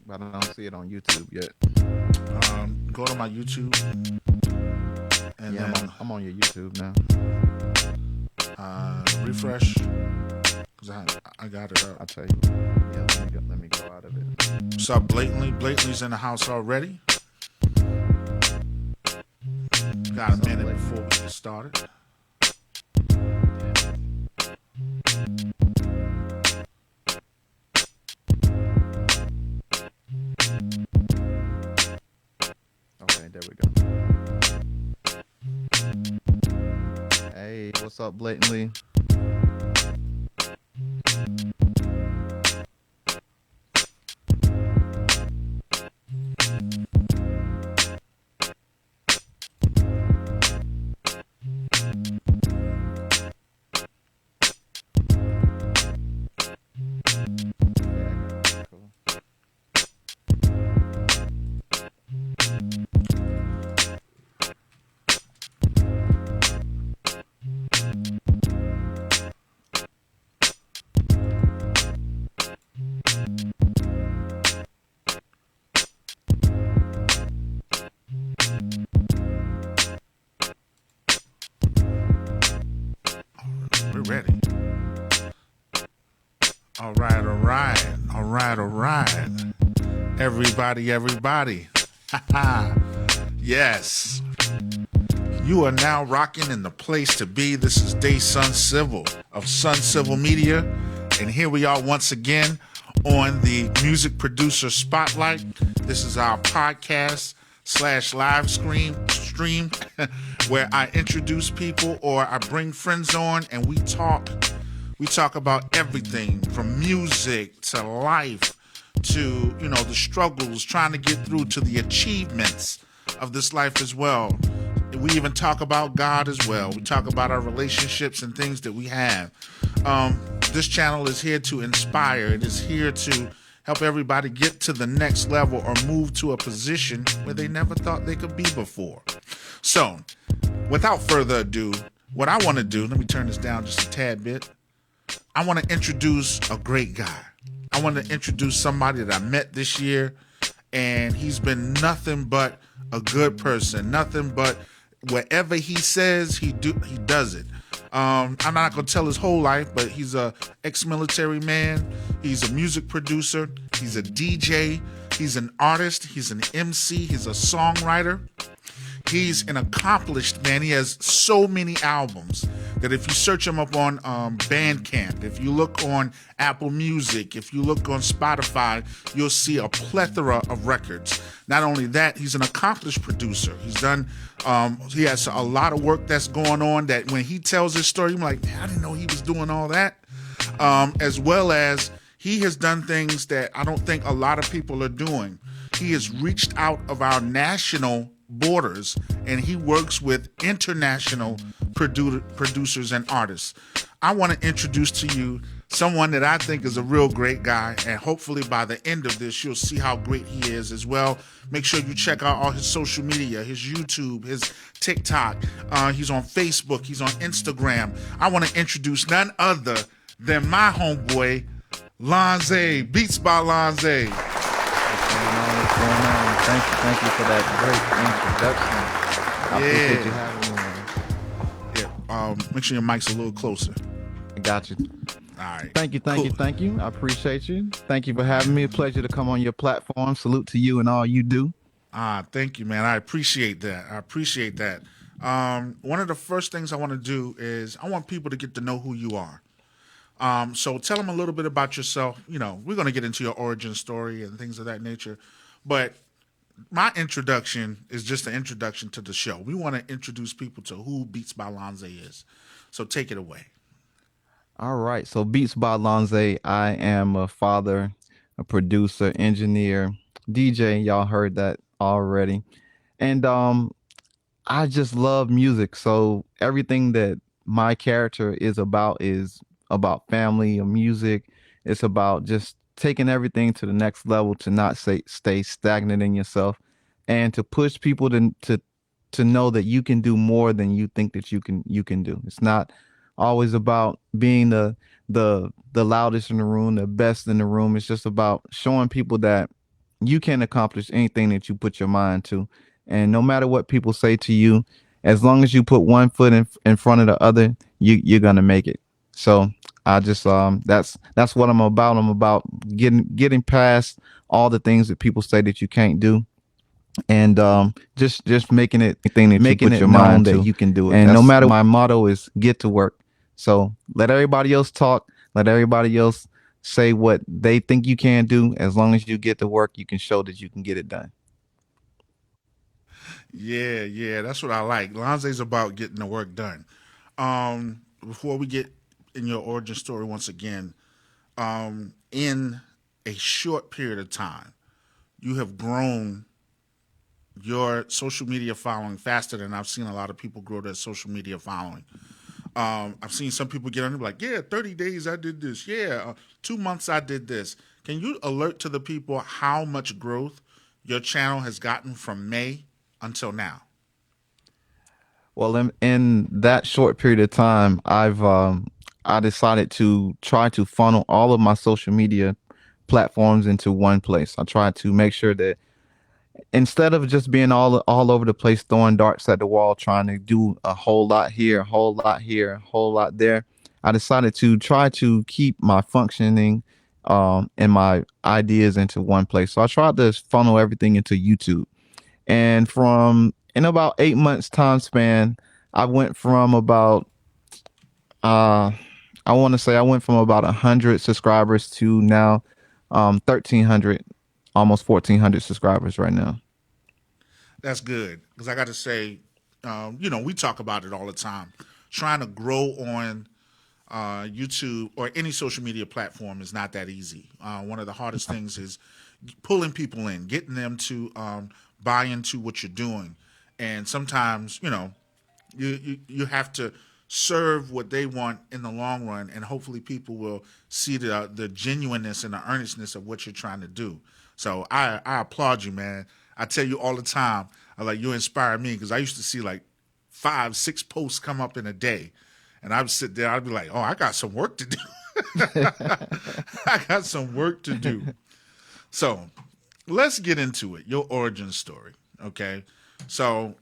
but I don't see it on YouTube yet. Go to my YouTube, and Yeah, then I'm on your YouTube now. refresh, because I got it I'll up. tell you. Yeah, let me go out of it. What's up, Blatantly? Blatantly's in the house already. Got a minute before we get started. Okay, there we go. Hey, what's up, Blatantly? We're ready. All right, all right, all right, all right. Everybody. Yes. You are now rocking in the place to be. This is Daysun Civil of Sun Civil Media. And here we are once again on the Music Producer Spotlight. This is our podcast / live stream where I introduce people or I bring friends on and we talk. We talk about everything from music to life to, the struggles, trying to get through to the achievements of this life as well. We even talk about God as well. We talk about our relationships and things that we have. This channel is here to inspire. It is here to help everybody get to the next level or move to a position where they never thought they could be before. So, without further ado, what I want to do, let me turn this down just a tad bit. I want to introduce a great guy. I want to introduce somebody that I met this year, and he's been nothing but a good person. Nothing but whatever he says, he does it. I'm not going to tell his whole life, but he's a ex-military man. He's a music producer. He's a DJ. He's an artist. He's an MC. He's a songwriter. He's an accomplished man. He has so many albums that if you search him up on Bandcamp, if you look on Apple Music, if you look on Spotify, you'll see a plethora of records. Not only that, he's an accomplished producer. He's done, he has a lot of work that's going on that when he tells his story, you're like, man, I didn't know he was doing all that. As well as he has done things that I don't think a lot of people are doing. He has reached out of our national borders and he works with international producers and artists. I want to introduce to you someone that I think is a real great guy, and hopefully by the end of this you'll see how great he is as well. Make sure you check out all his social media, his YouTube, his TikTok. He's on Facebook, he's on Instagram. I want to introduce none other than my homeboy Lonza, BeatsbyLonza. What's going on? Thank you for that great introduction. I appreciate you having me, man. Make sure your mic's a little closer. I got you. All right. Thank you. Cool. I appreciate you. Thank you for having me. A pleasure to come on your platform. Salute to you and all you do. Thank you, man. I appreciate that. One of the first things I want to do is I want people to get to know who you are. So tell them a little bit about yourself. We're going to get into your origin story and things of that nature. But my introduction is just an introduction to the show. We want to introduce people to who BeatsbyLonza is. So take it away. All right. So BeatsbyLonza, I am a father, a producer, engineer, DJ. Y'all heard that already. And I just love music. So everything that my character is about family and music. It's about just taking everything to the next level, to not stay stagnant in yourself, and to push people to know that you can do more than you think that you can do. It's not always about being the loudest in the room, the best in the room. It's just about showing people that you can accomplish anything that you put your mind to. And no matter what people say to you, as long as you put one foot in front of the other, you're gonna make it. So I just that's what I'm about. I'm about getting past all the things that people say that you can't do, and just making Put it your known mind that to. you can do it. And no That's matter my motto is get to work. So let everybody else talk, let everybody else say what they think you can do. As long as you get to work, you can show that you can get it done. Yeah, yeah, that's what I like. Lonza's about getting the work done. Before we get in your origin story once again, in a short period of time, you have grown your social media following faster than I've seen a lot of people grow their social media following. I've seen some people get on and be like, yeah, 30 days I did this. Yeah, 2 months I did this. Can you alert to the people how much growth your channel has gotten from May until now? Well, in that short period of time, I decided to try to funnel all of my social media platforms into one place. I tried to make sure that instead of just being all over the place throwing darts at the wall trying to do a whole lot here, a whole lot here, a whole lot there, I decided to try to keep my functioning and my ideas into one place. So I tried to funnel everything into YouTube. And from in about 8 months time span, I went from about uh I want to say I went from about 100 subscribers to now 1300, almost 1400 subscribers right now. That's good because I got to say, we talk about it all the time. Trying to grow on YouTube or any social media platform is not that easy. One of the hardest things is pulling people in, getting them to buy into what you're doing, and sometimes you have to serve what they want in the long run, and hopefully people will see the genuineness and the earnestness of what you're trying to do. So I applaud you, man. I tell you all the time, I like you inspire me because I used to see like 5, 6 posts come up in a day, and I'd sit there, I'd be like, oh, I got some work to do. I got some work to do. So let's get into it. Your origin story, okay? So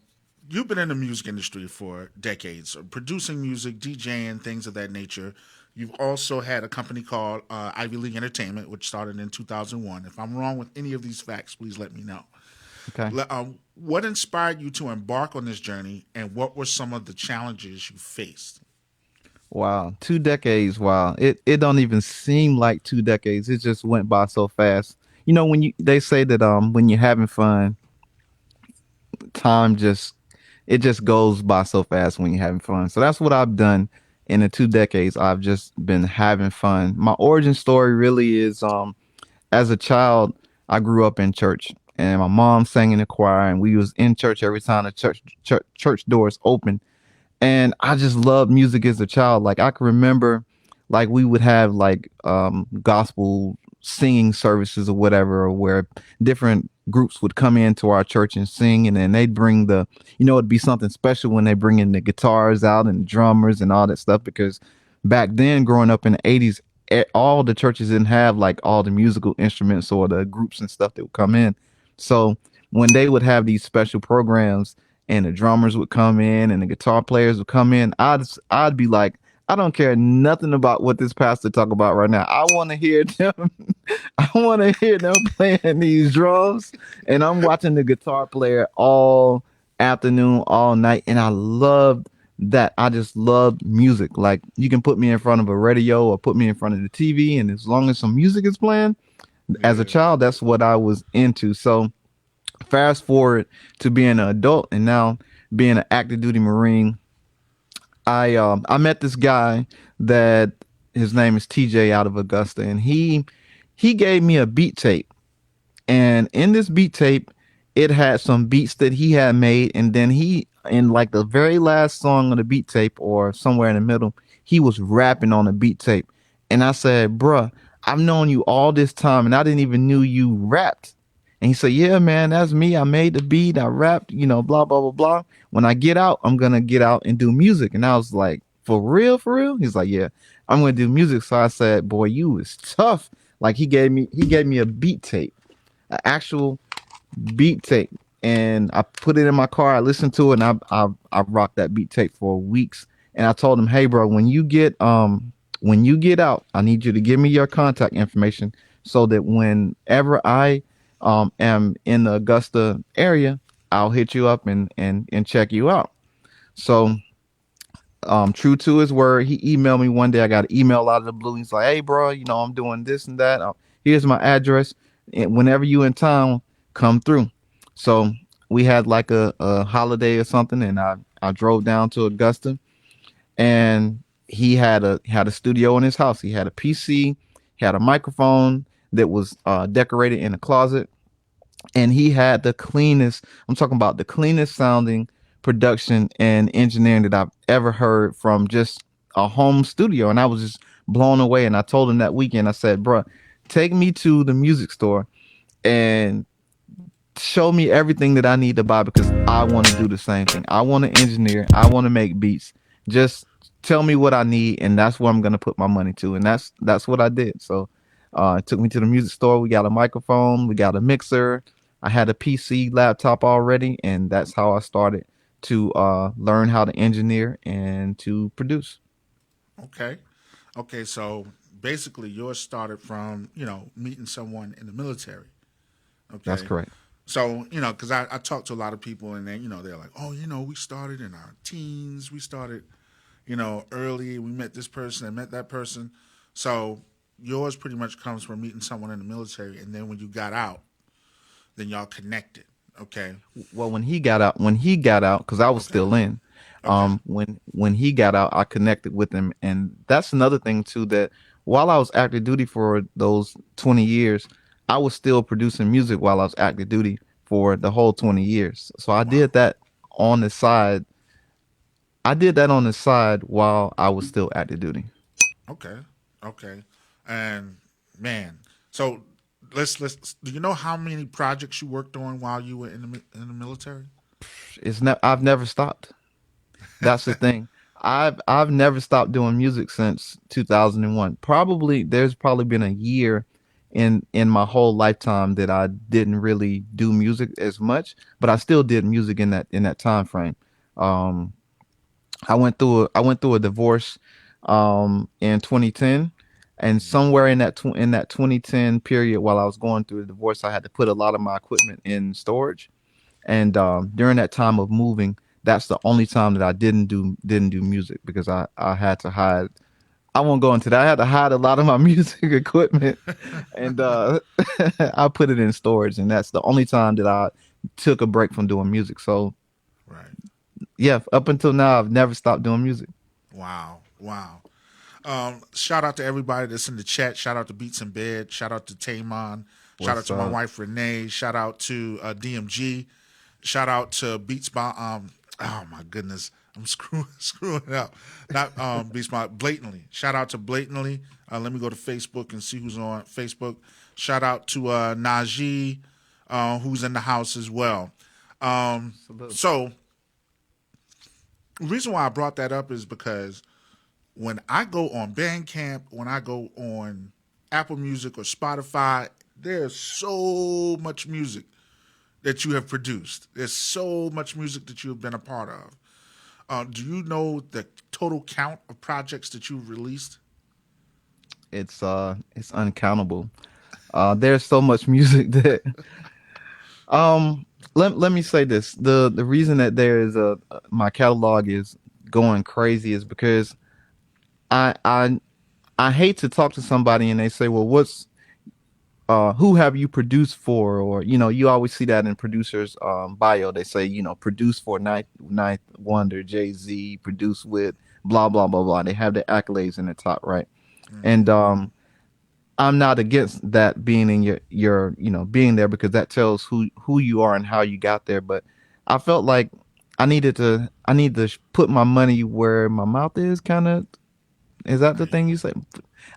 you've been in the music industry for decades, producing music, DJing, things of that nature. You've also had a company called Ivy League Entertainment, which started in 2001. If I'm wrong with any of these facts, please let me know. Okay. What inspired you to embark on this journey, and what were some of the challenges you faced? Wow, 2 decades. Wow, it don't even seem like 2 decades. It just went by so fast. You know, when you they say that when you're having fun, time just it just goes by so fast when you're having fun. So that's what I've done in the 2 decades. I've just been having fun. My origin story really is as a child, I grew up in church, and my mom sang in the choir, and we was in church every time the church doors open. And I just loved music as a child. Like I can remember, like we would have like gospel singing services or whatever, or where different groups would come into our church and sing, and then they'd bring it'd be something special when they bring in the guitars out and drummers and all that stuff. Because back then, growing up in the '80s, all the churches didn't have like all the musical instruments or the groups and stuff that would come in. So when they would have these special programs and the drummers would come in and the guitar players would come in, I'd be like, I don't care nothing about what this pastor talk about right now. I want to hear them. I want to hear them playing these drums, and I'm watching the guitar player all afternoon, all night, and I loved that. I just loved music. Like you can put me in front of a radio or put me in front of the TV, and as long as some music is playing, as a Yeah, child, that's what I was into. So fast forward to being an adult and now being an active duty Marine, I met this guy that his name is TJ out of Augusta, and he gave me a beat tape, and in this beat tape, it had some beats that he had made, and then he in like the very last song of the beat tape or somewhere in the middle, he was rapping on the beat tape, and I said, "Bruh, I've known you all this time, and I didn't even knew you rapped." And he said, "Yeah, man, that's me. I made the beat. I rapped, blah, blah, blah, blah. When I get out, I'm going to get out and do music." And I was like, "For real, for real?" He's like, "Yeah, I'm going to do music." So I said, "Boy, you is tough." Like he gave me a beat tape. an actual beat tape, and I put it in my car. I listened to it, and I rocked that beat tape for weeks. And I told him, "Hey, bro, when you get out, I need you to give me your contact information so that whenever I am in the Augusta area, I'll hit you up and check you out." So true to his word, he emailed me one day. I got an email out of the blue. He's like, "Hey, bro, I'm doing this and that. Here's my address. And whenever you in town, come through." So we had like a holiday or something, and I drove down to Augusta, and he had a studio in his house. He had a PC, he had a microphone that was decorated in a closet, and he had the cleanest, I'm talking about the cleanest sounding production and engineering that I've ever heard from just a home studio. And I was just blown away. And I told him that weekend, I said, "Bro, take me to the music store and show me everything that I need to buy, because I want to do the same thing. I want to engineer, I want to make beats. Just tell me what I need, and that's where I'm gonna put my money to." And that's what I did. So it took me to the music store. We got a microphone, we got a mixer. I had a PC laptop already, and that's how I started to learn how to engineer and to produce. Okay. Okay. So basically, yours started from meeting someone in the military. That's Okay. correct. So because I talk to a lot of people, and then they're like, oh, we started in our teens. We started early. We met this person and met that person. So yours pretty much comes from meeting someone in the military, and then when you got out, then y'all connected. Okay. Well, when he got out, because I was Okay. still in. Okay. When he got out, I connected with him, and that's another thing too. That while I was active duty for those 20 years, I was still producing music while I was active duty for the whole 20 years. So I Wow. did that on the side. I did that on the side while I was still active duty. Okay. Okay. And man, so let's. Do you know how many projects you worked on while you were in the military? I've never stopped. That's the thing. I've never stopped doing music since 2001. There's probably been a year in my whole lifetime that I didn't really do music as much, but I still did music in that time frame. Um, I went through a divorce in 2010, and somewhere in that 2010 period, while I was going through the divorce, I had to put a lot of my equipment in storage. And during that time of moving, that's the only time that I didn't do music, because I had to hide. I won't go into that. I had to hide a lot of my music equipment, and I put it in storage, and that's the only time that I took a break from doing music. So Right. yeah, up until now, I've never stopped doing music. Wow. Wow. Shout out to everybody that's in the chat. Shout out to Beats in Bed. Shout out to Taymon. Shout out What's to my up? wife Renee. Shout out to DMG. Shout out to Beats by oh my goodness, I'm screwing up. Not Beats by Blatantly. Shout out to Blatantly. Let me go to Facebook and see who's on Facebook. Shout out to Najee, who's in the house as well. Salute. So the reason why I brought that up is because when I go on Bandcamp, when I go on Apple Music or Spotify, there's so much music that you have produced. There's so much music that you have been a part of. Do you know the total count of projects that you've released? It's uncountable. There's so much music that um let me say this. The reason that there is a my catalog is going crazy is because I I I hate to talk to somebody and they say, "Well, who have you produced for?" Or you always see that in producers bio. They say, "Produced for Ninth Wonder, Jay-Z, produced with blah blah blah blah." They have the accolades in the top, right? And I'm not against that being in your being there, because that tells who you are and how you got there. But I felt like I need to put my money where my mouth is, kind of. Is that the Right. thing you say?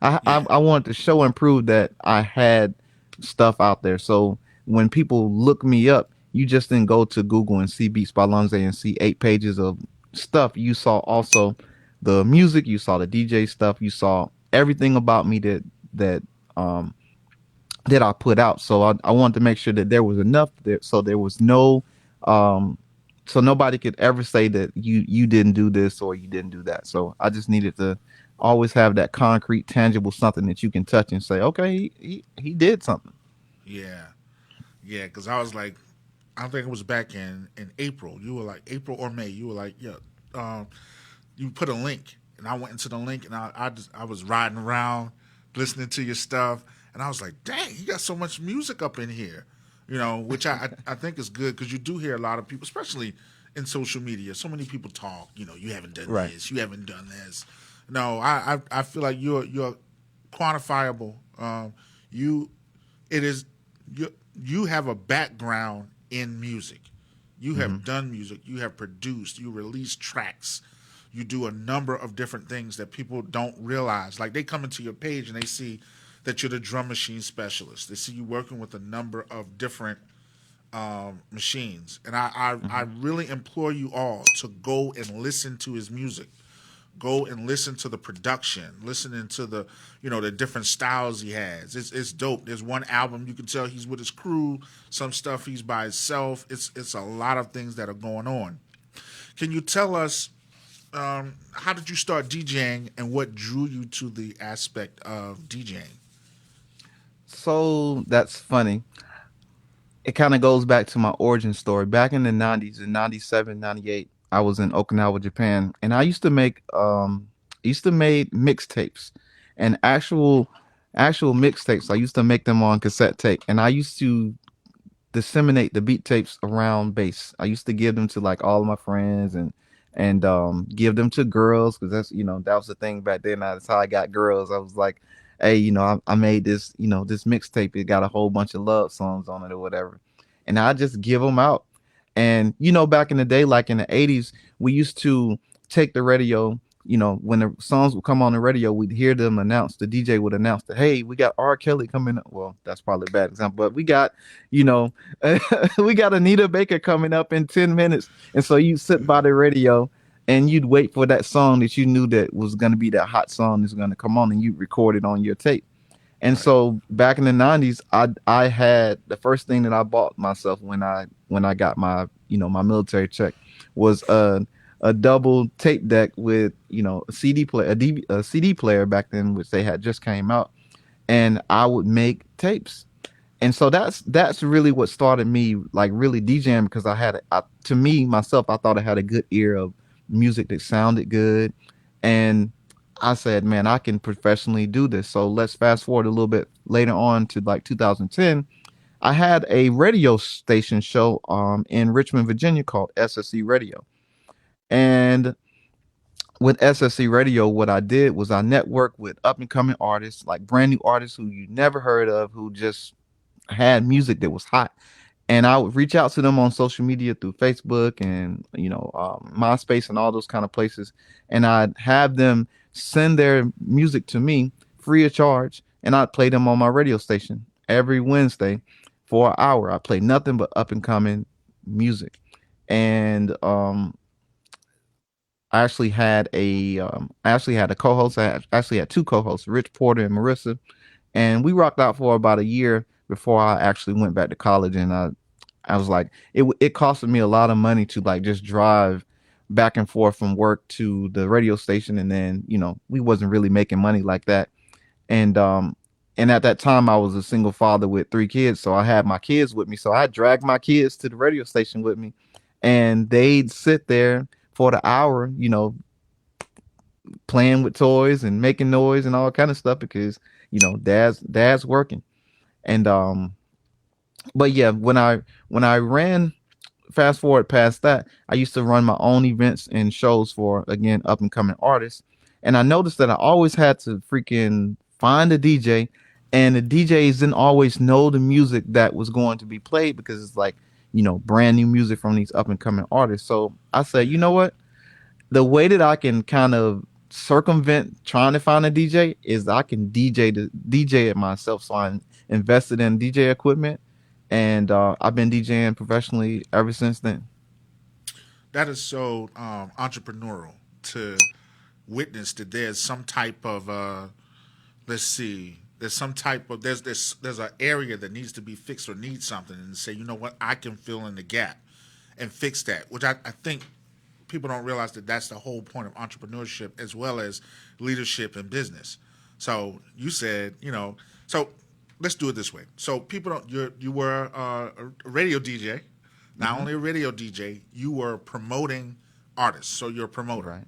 I, I Yeah. I wanted to show and prove that I had stuff out there. So when people look me up, you just didn't go to Google and see Beats by Lonza and see 8 pages of stuff. You saw also the music, you saw the DJ stuff, you saw everything about me that that I put out. So I wanted to make sure that there was enough there, so there was no, um, so nobody could ever say that you didn't do this or you didn't do that. So I just needed to always have that concrete, tangible something that you can touch and say, okay, he did something. Yeah, yeah. Because I was like, I think it was back in April. You were like April or May. You were like, yeah. Um, you put a link, and I went into the link, and I was riding around listening to your stuff, and I was like, dang, you got so much music up in here, which I think is good because you do hear a lot of people, especially in social media. So many people talk, you haven't done Right. this, you haven't done this. No, I feel like you're quantifiable. You it is you have a background in music. You Mm-hmm. have done music. You have produced. You release tracks. You do a number of different things that people don't realize. Like they come into your page and they see that you're the drum machine specialist. They see you working with a number of different machines. And I Mm-hmm. really implore you all to go and listen to his music. Go and listen to the production, listening to the different styles he has. It's dope. There's one album you can tell he's with his crew. Some stuff he's by himself. It's a lot of things that are going on. Can you tell us how did you start DJing and what drew you to the aspect of DJing? So that's funny. It kind of goes back to my origin story. Back in the 90s, in 97, 98, I was in Okinawa, Japan, and I used to make mixtapes and actual mixtapes. I used to make them on cassette tape, and I used to disseminate the beat tapes around base. I used to give them to like all of my friends and give them to girls because that's that was the thing back then. That's how I got girls. I was like, hey, I made this this mixtape. It got a whole bunch of love songs on it or whatever, and I just give them out. And back in the day, like in the 80s, we used to take the radio. When the songs would come on the radio, we'd hear them announce. The DJ would announce that, hey, we got R. Kelly coming up. Well, that's probably a bad example, but we got, you know, we got Anita Baker coming up in 10 minutes. And so you sit by the radio and you'd wait for that song that you knew that was going to be that hot song that's going to come on and you record it on your tape. And Right. so back in the 90s, I had the first thing that I bought myself when I got my my military check was a double tape deck with a CD player a CD player back then, which they had just came out, and I would make tapes. And so that's really what started me like really DJing, because to me myself, I thought I had a good ear of music that sounded good. And I said, man, I can professionally do this. So let's fast forward a little bit later on to like 2010. I had a radio station show in Richmond, Virginia called SSC Radio. And with SSC Radio, what I did was I networked with up and coming artists, like brand new artists who you never heard of, who just had music that was hot. And I would reach out to them on social media through Facebook and MySpace and all those kind of places, and I'd have them send their music to me free of charge, and I'd play them on my radio station every Wednesday for an hour. I play nothing but up and coming music. And I actually had a co-host. Actually had two co-hosts, Rich Porter and Marissa, and we rocked out for about a year before I actually went back to college. And I was like, it costed me a lot of money to like just drive back and forth from work to the radio station, and then we wasn't really making money like that. And and at that time I was a single father with three kids, so I had my kids with me. So I dragged my kids to the radio station with me, and they'd sit there for the hour, playing with toys and making noise and all kind of stuff because dad's working. And but yeah, when I ran, fast forward past that, I used to run my own events and shows for, again, up and coming artists. And I noticed that I always had to freaking find a DJ, and the DJs didn't always know the music that was going to be played because it's like brand new music from these up and coming artists. So I said, you Yeah. know what, the way that I can kind of circumvent trying to find a DJ is I can DJ it myself. So I invested in DJ equipment, and I've been DJing professionally ever since then. That is so entrepreneurial to witness that there's some type of let's see. there's some type of there's an area that needs to be fixed or needs something, and say, you know what, I can fill in the gap and fix that. Which I think people don't realize that that's the whole point of entrepreneurship as well as leadership and business. So you said, so let's do it this way. So people don't. You were a radio DJ. Not Hmm. only a radio DJ, you were promoting artists. So you're a promoter. Right.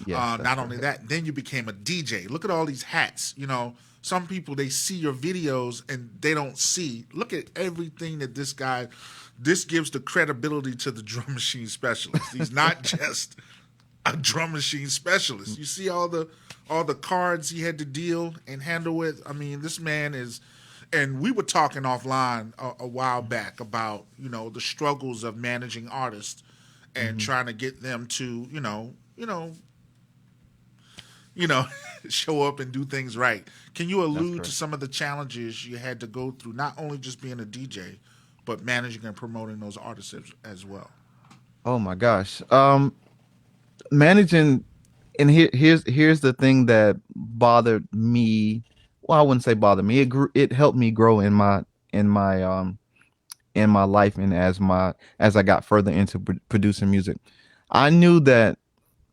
Yes, that's Not only correct. that, then you became a DJ. Look at all these hats. Some people, they see your videos and they don't see. Look at everything that this guy. This gives the credibility to the drum machine specialist. He's not just a drum machine specialist. You see all the cards he had to deal and handle with. I mean, this man is. And we were talking offline a while back about the struggles of managing artists and Hmm. trying to get them to you know, show up and do things right. Can you That's allude to correct. some of the challenges you had to go through, not only just being a DJ, but managing and promoting those artists as well? Oh my gosh. Managing, and here's the thing that bothered me. Well, I wouldn't say bothered me. It helped me grow in my in my life, and as I got further into producing music. I knew that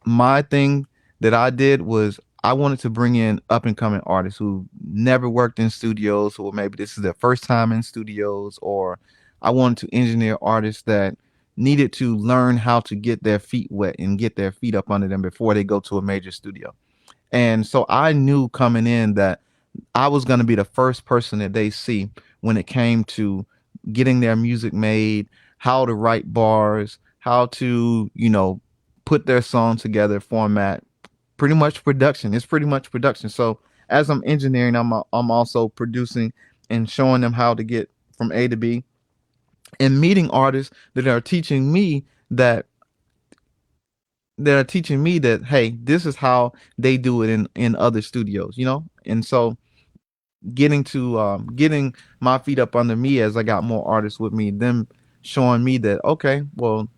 my thing that I did was I wanted to bring in up and coming artists who never worked in studios, or maybe this is their first time in studios, or I wanted to engineer artists that needed to learn how to get their feet wet and get their feet up under them before they go to a major studio. And so I knew coming in that I was going to be the first person that they see when it came to getting their music made, how to write bars, how to, put their song together, format, pretty much production. It's pretty much production. So as I'm engineering, I'm also producing and showing them how to get from A to B, and meeting artists that are teaching me that, hey, this is how they do it in other studios, And so getting my feet up under me as I got more artists with me, them showing me that, okay, well,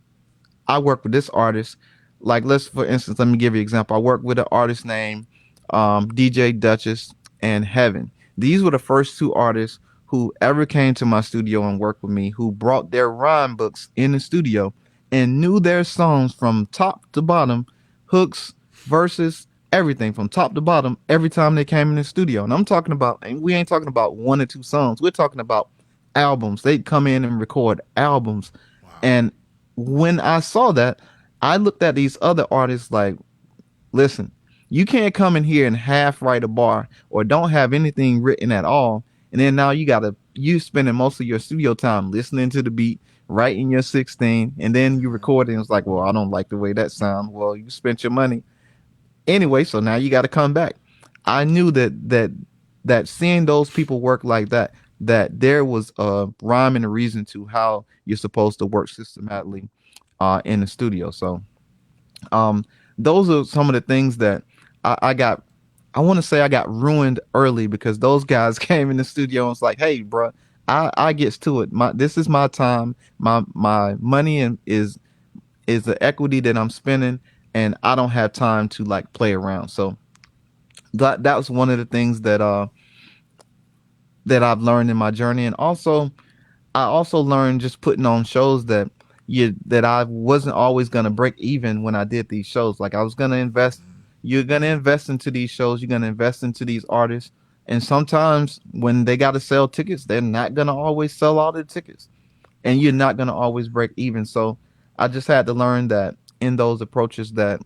I work with this artist. Like, let's, for instance, let me give you an example. I work with an artist named DJ Duchess and Heaven. These were the first two artists who ever came to my studio and worked with me, who brought their rhyme books in the studio and knew their songs from top to bottom, hooks, verses, everything from top to bottom every time they came in the studio. And I'm talking about, and we ain't talking about one or two songs. We're talking about albums. They'd come in and record albums. Wow. And when I saw that, I looked at these other artists like, listen, you can't come in here and half write a bar or don't have anything written at all. And then now you spending most of your studio time listening to the beat, writing your 16, and then you record it and it's like, well, I don't like the way that sounds. Well, you spent your money. Anyway, so now you got to come back. I knew that seeing those people work like that, that there was a rhyme and a reason to how you're supposed to work systematically in the studio. So um, those are some of the things that I got. I want to say I got ruined early because those guys came in the studio and was like, "Hey, bro, I gets to it. This is my time. My money is the equity that I'm spending, and I don't have time to like play around." So that was one of the things that I've learned in my journey, and also I also learned just putting on shows that I wasn't always gonna break even when I did these shows. Like I was gonna invest. You're gonna invest into these shows. You're gonna invest into these artists, and sometimes when they gotta sell tickets, they're not gonna always sell all the tickets, and you're not gonna always break even. So I just had to learn that in those approaches that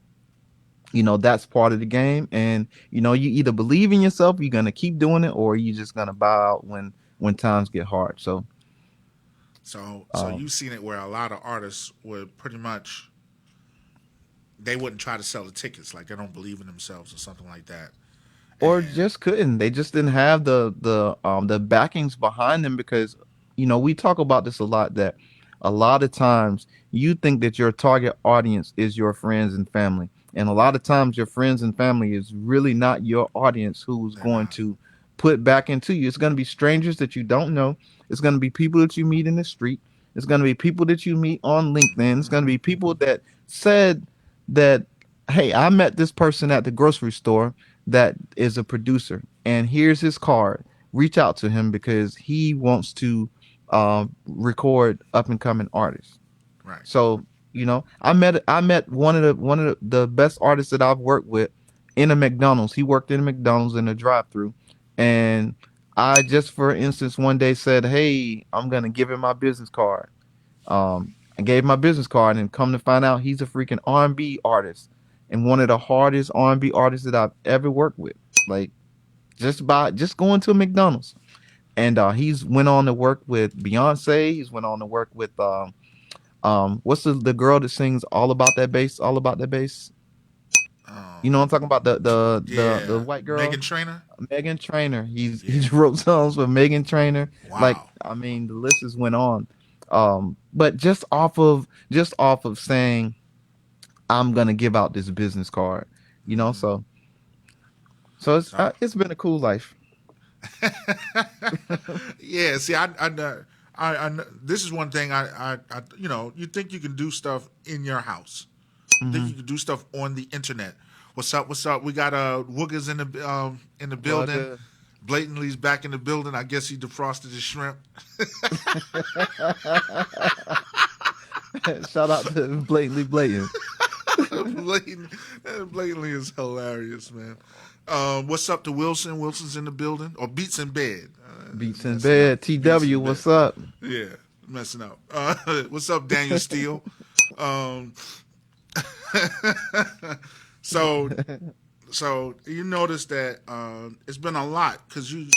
that's part of the game, and you either believe in yourself, you're gonna keep doing it, or you're just gonna bow out when times get hard. So So um, you've seen it where a lot of artists would pretty much, they wouldn't try to sell the tickets, like they don't believe in themselves or something like that. or And just couldn't. They just didn't have the backings behind them because we talk about this a lot, that a lot of times you think that your target audience is your friends and family, and a lot of times your friends and family is really not your audience who's they're going not. to put back into you. It's going to be strangers that you don't know. It's going to be people that you meet in the street. It's going to be people that you meet on LinkedIn. It's going to be people that said that, hey, I met this person at the grocery store that is a producer, and here's his card, reach out to him because he wants to record up and coming artists. Right. So I met one of the best artists that I've worked with in a McDonald's. He worked in a McDonald's in a drive-through, and I just, for instance, one day said, "Hey, I'm gonna give him my business card." I gave him my business card, and come to find out, he's a freaking R&B artist and one of the hardest R&B artists that I've ever worked with. Like just going to a McDonald's, and he's went on to work with Beyonce. He's went on to work with what's the girl that sings all about that bass, all about that bass? You know what I'm talking about? The Yeah. white Megan girl, Trainer. Megan Trainor. He's Yeah. wrote songs for Megan Trainor. Like, Wow. I mean, the list just went on. But just off of saying I'm gonna give out this business card, you know. Hmm. So So it's been a cool life. yeah, see, this is one thing you think you can do stuff in your house. You think Mm-hmm. you can do stuff on the internet. What's up? What's up? We got Wuga's in the building. Wugga. Blatantly's back in the building. I guess he defrosted his shrimp. Shout out to blatantly blatant. Blatant, blatantly is hilarious, man. What's up to Wilson? Wilson's in the building. Or Beats in bed. Beats in Messing up. bed. Beats TW, in bed. what's up? Yeah, messing up. What's up, Daniel Steele? Um, so, so you notice that it's been a lot because you.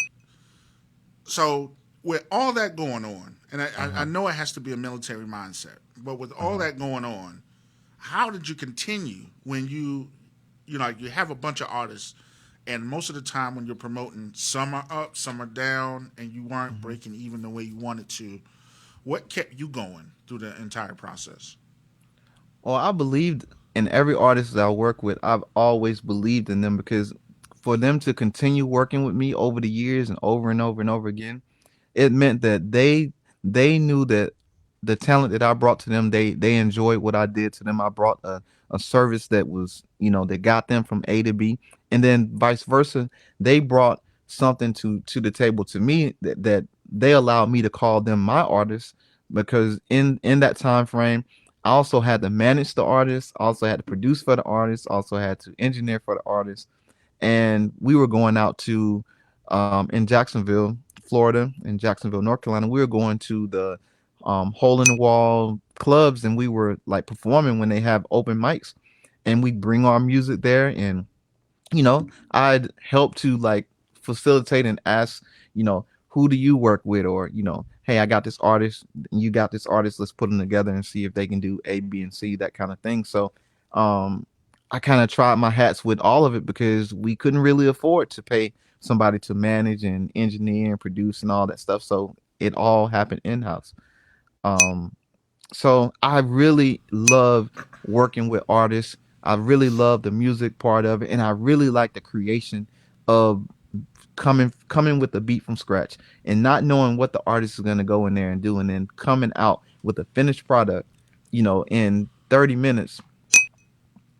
So with all that going on, and I Uh-huh. know it has to be a military mindset, but with all Uh-huh. that going on, how did you continue when you have a bunch of artists, and most of the time when you're promoting, some are up, some are down, and you weren't Mhm. breaking even the way you wanted to. What kept you going through the entire process? Well, I believed in every artist that I work with. I've always believed in them because for them to continue working with me over the years and over and over again, it meant that they knew that the talent that I brought to them, they enjoyed what I did to them. I brought a service that was, that got them from A to B, and then vice versa. They brought something to the table to me that they allowed me to call them my artists because in that time frame, I also had to manage the artist, also had to produce for the artist, also had to engineer for the artist, and we were going out to in Jacksonville, Florida, in Jacksonville, North Carolina. We were going to the hole in the wall clubs, and we were like performing when they have open mics, and we bring our music there, and I'd help to like facilitate and ask, who do you work with? Or, hey, I got this artist, you got this artist, let's put them together and see if they can do A, B, and C, that kind of thing. So, um, I kind of tried my hats with all of it because we couldn't really afford to pay somebody to manage and engineer and produce and all that stuff. So it all happened in house. Um, so I really love working with artists. I really love the music part of it, and I really like the creation of coming with a beat from scratch and not knowing what the artist is going to go in there and do, and then coming out with a finished product, in 30 minutes.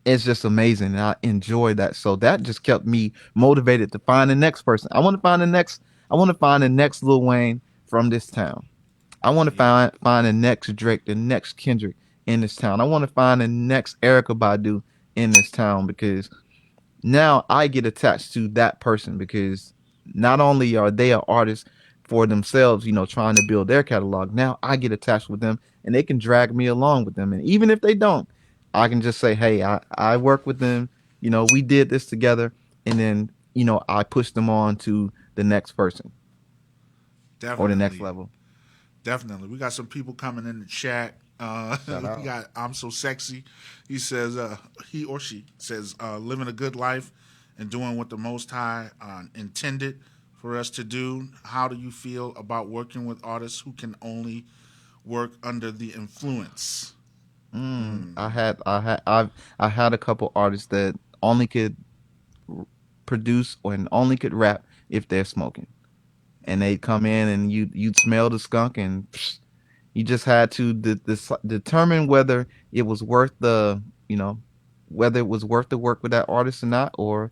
It's just amazing, and I enjoy that. So that just kept me motivated to find the next person. I want to find the next Lil Wayne from this town. I want to Yeah, find the next Drake, the next Kendrick in this town. I want to find the next Erica Badu in this town because now I get attached to that person because not only are they an artist for themselves, trying to build their catalog. Now I get attached with them and they can drag me along with them. And even if they don't, I can just say, hey, I work with them. We did this together. And then, I push them on to the next person or the next definitely. level. Definitely. We got some people coming in the chat. Shout We out. got I'm So Sexy. He says, he or she says, living a good life and doing what the Most High intended for us to do. How do you feel about working with artists who can only work under the influence? I had I had a couple artists that only could produce and only could rap if they're smoking. And they'd come in and you'd smell the skunk, and you just had to determine whether it was worth the, whether it was worth the work with that artist or not, or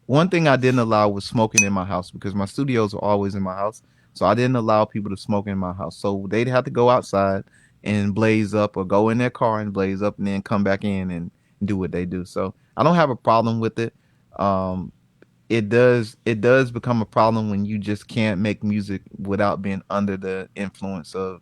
one thing I didn't allow was smoking in my house because my studios were always in my house. So I didn't allow people to smoke in my house. So they'd have to go outside and blaze up or go in their car and blaze up and then come back in and do what they do. So I don't have a problem with it. Um, it does become a problem when you just can't make music without being under the influence of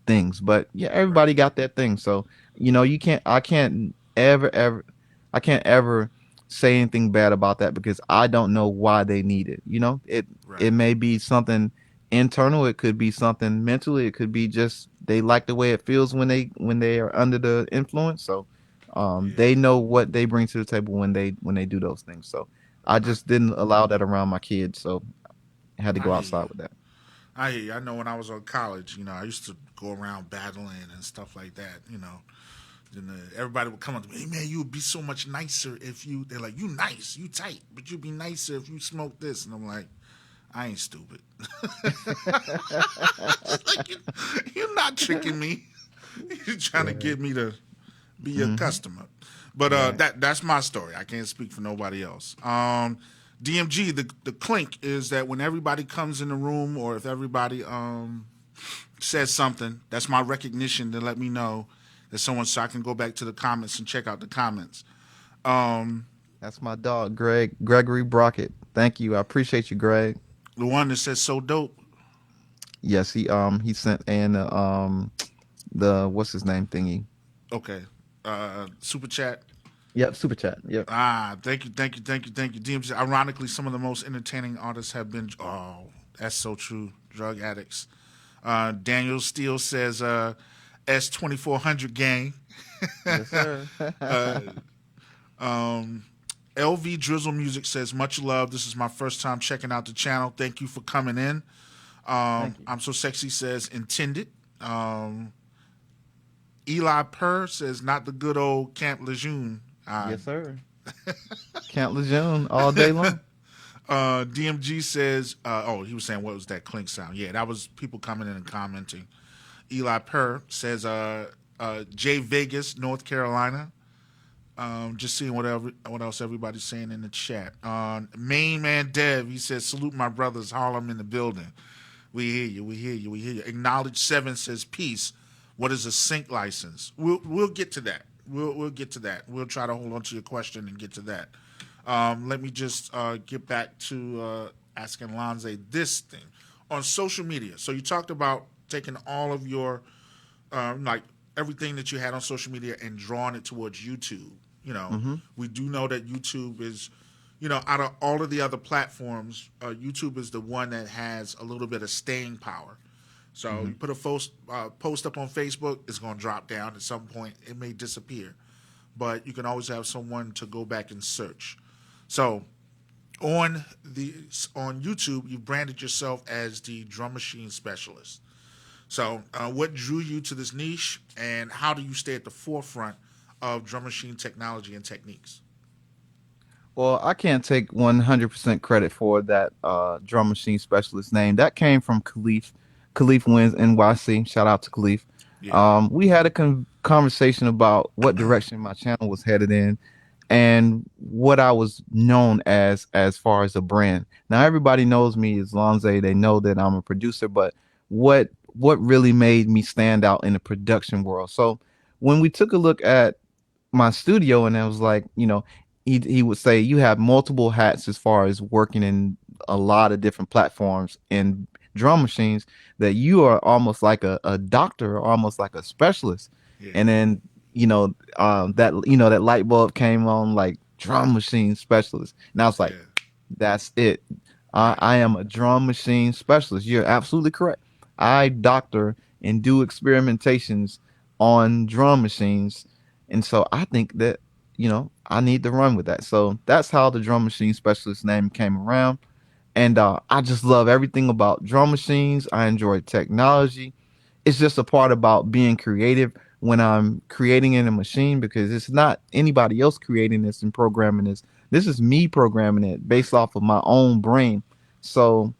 things. But yeah, Right. everybody got that thing. So, you can't I can't ever I can't ever say anything bad about that because I don't know why they need it. It Right. may be something internal, it could be something mentally, it could be just they like the way it feels when they are under the influence. So Yeah. they know what they bring to the table when they do those things. So I I just didn't allow that around my kids. So I had to I go hear you. outside with that. I hear you. I know when I was on college, I used to go around battling and stuff like that. And everybody would come up to me, hey man, you would be so much nicer if you. They're like, you nice, you tight, but you'd be nicer if you smoke this. And I'm like, I ain't stupid. Like you're not tricking me. You're trying to Right. get me to be your Hmm. customer. But Right. that's my story. I can't speak for nobody else. DMG, the clink is that when everybody comes in the room or if everybody says something, that's my recognition to let me know that someone so I can go back to the comments and check out the comments. Um, That's my dog, Gregory Brockett. Thank you. I appreciate you, Greg. the one that says so dope. Yes, he sent in the what's his name thingy. Okay. Super chat. Yep, super chat. Yep. Thank you, thank you, thank you, thank you. DMC. Ironically, some of the most entertaining artists have been. Oh, that's so true. Drug addicts. Daniel Steele says, S2400 gang. Yes, sir. uh, um, LV Drizzle Music says, much love. This is my first time checking out the channel. Thank you for coming in. Thank you. I'm so sexy says, intended. Um, Eli Purr says, not the good old Camp Lejeune. Uh, Yes, sir. Camp Lejeune all day long. DMG says, oh, he was saying, what was that clink sound? Yeah, that was people coming in and commenting. Eli Purr says, Jay Vegas, North Carolina. Just seeing what else everybody's saying in the chat. Main man Dev, he says, salute my brothers, Harlem in the building. We hear you, we hear you, we hear you. Acknowledge Seven says, peace. What is a sync license? We'll get to that. We'll get to that. We'll try to hold on to your question and get to that. Let me just get back to asking Lonza this thing on social media. So you talked about taking all of your like everything that you had on social media and drawing it towards YouTube. Mm-hmm. We do know that YouTube is, out of all of the other platforms, YouTube is the one that has a little bit of staying power. So Mm-hmm. you put a post up on Facebook, it's going to drop down at some point. It may disappear, but you can always have someone to go back and search. So on YouTube, you branded yourself as the drum machine specialist. So, what drew you to this niche, and how do you stay at the forefront of drum machine technology and techniques? Well, I can't take 100% credit for that drum machine specialist name. That came from Khalif. Khalif Wins NYC. Shout out to Khalif. Yeah, We had a conversation about what direction my channel was headed in and what I was known as far as a brand. Now everybody knows me as Lonza. They know that I'm a producer, but what really made me stand out in the production world? So when we took a look at my studio and I was like, he would say you have multiple hats as far as working in a lot of different platforms and drum machines that you are almost like a doctor or almost like a specialist. yeah, And then, that light bulb came on like drum machine specialist. And I was like, yeah, that's it. I, right, I am a drum machine specialist. You're absolutely correct. I doctor and do experimentations on drum machines. And so I think that, I need to run with that. So that's how the drum machine specialist name came around. And I just love everything about drum machines. I enjoy technology. It's just a part about being creative when I'm creating in a machine because it's not anybody else creating this and programming this. This is me programming it based right, off of my own brain. So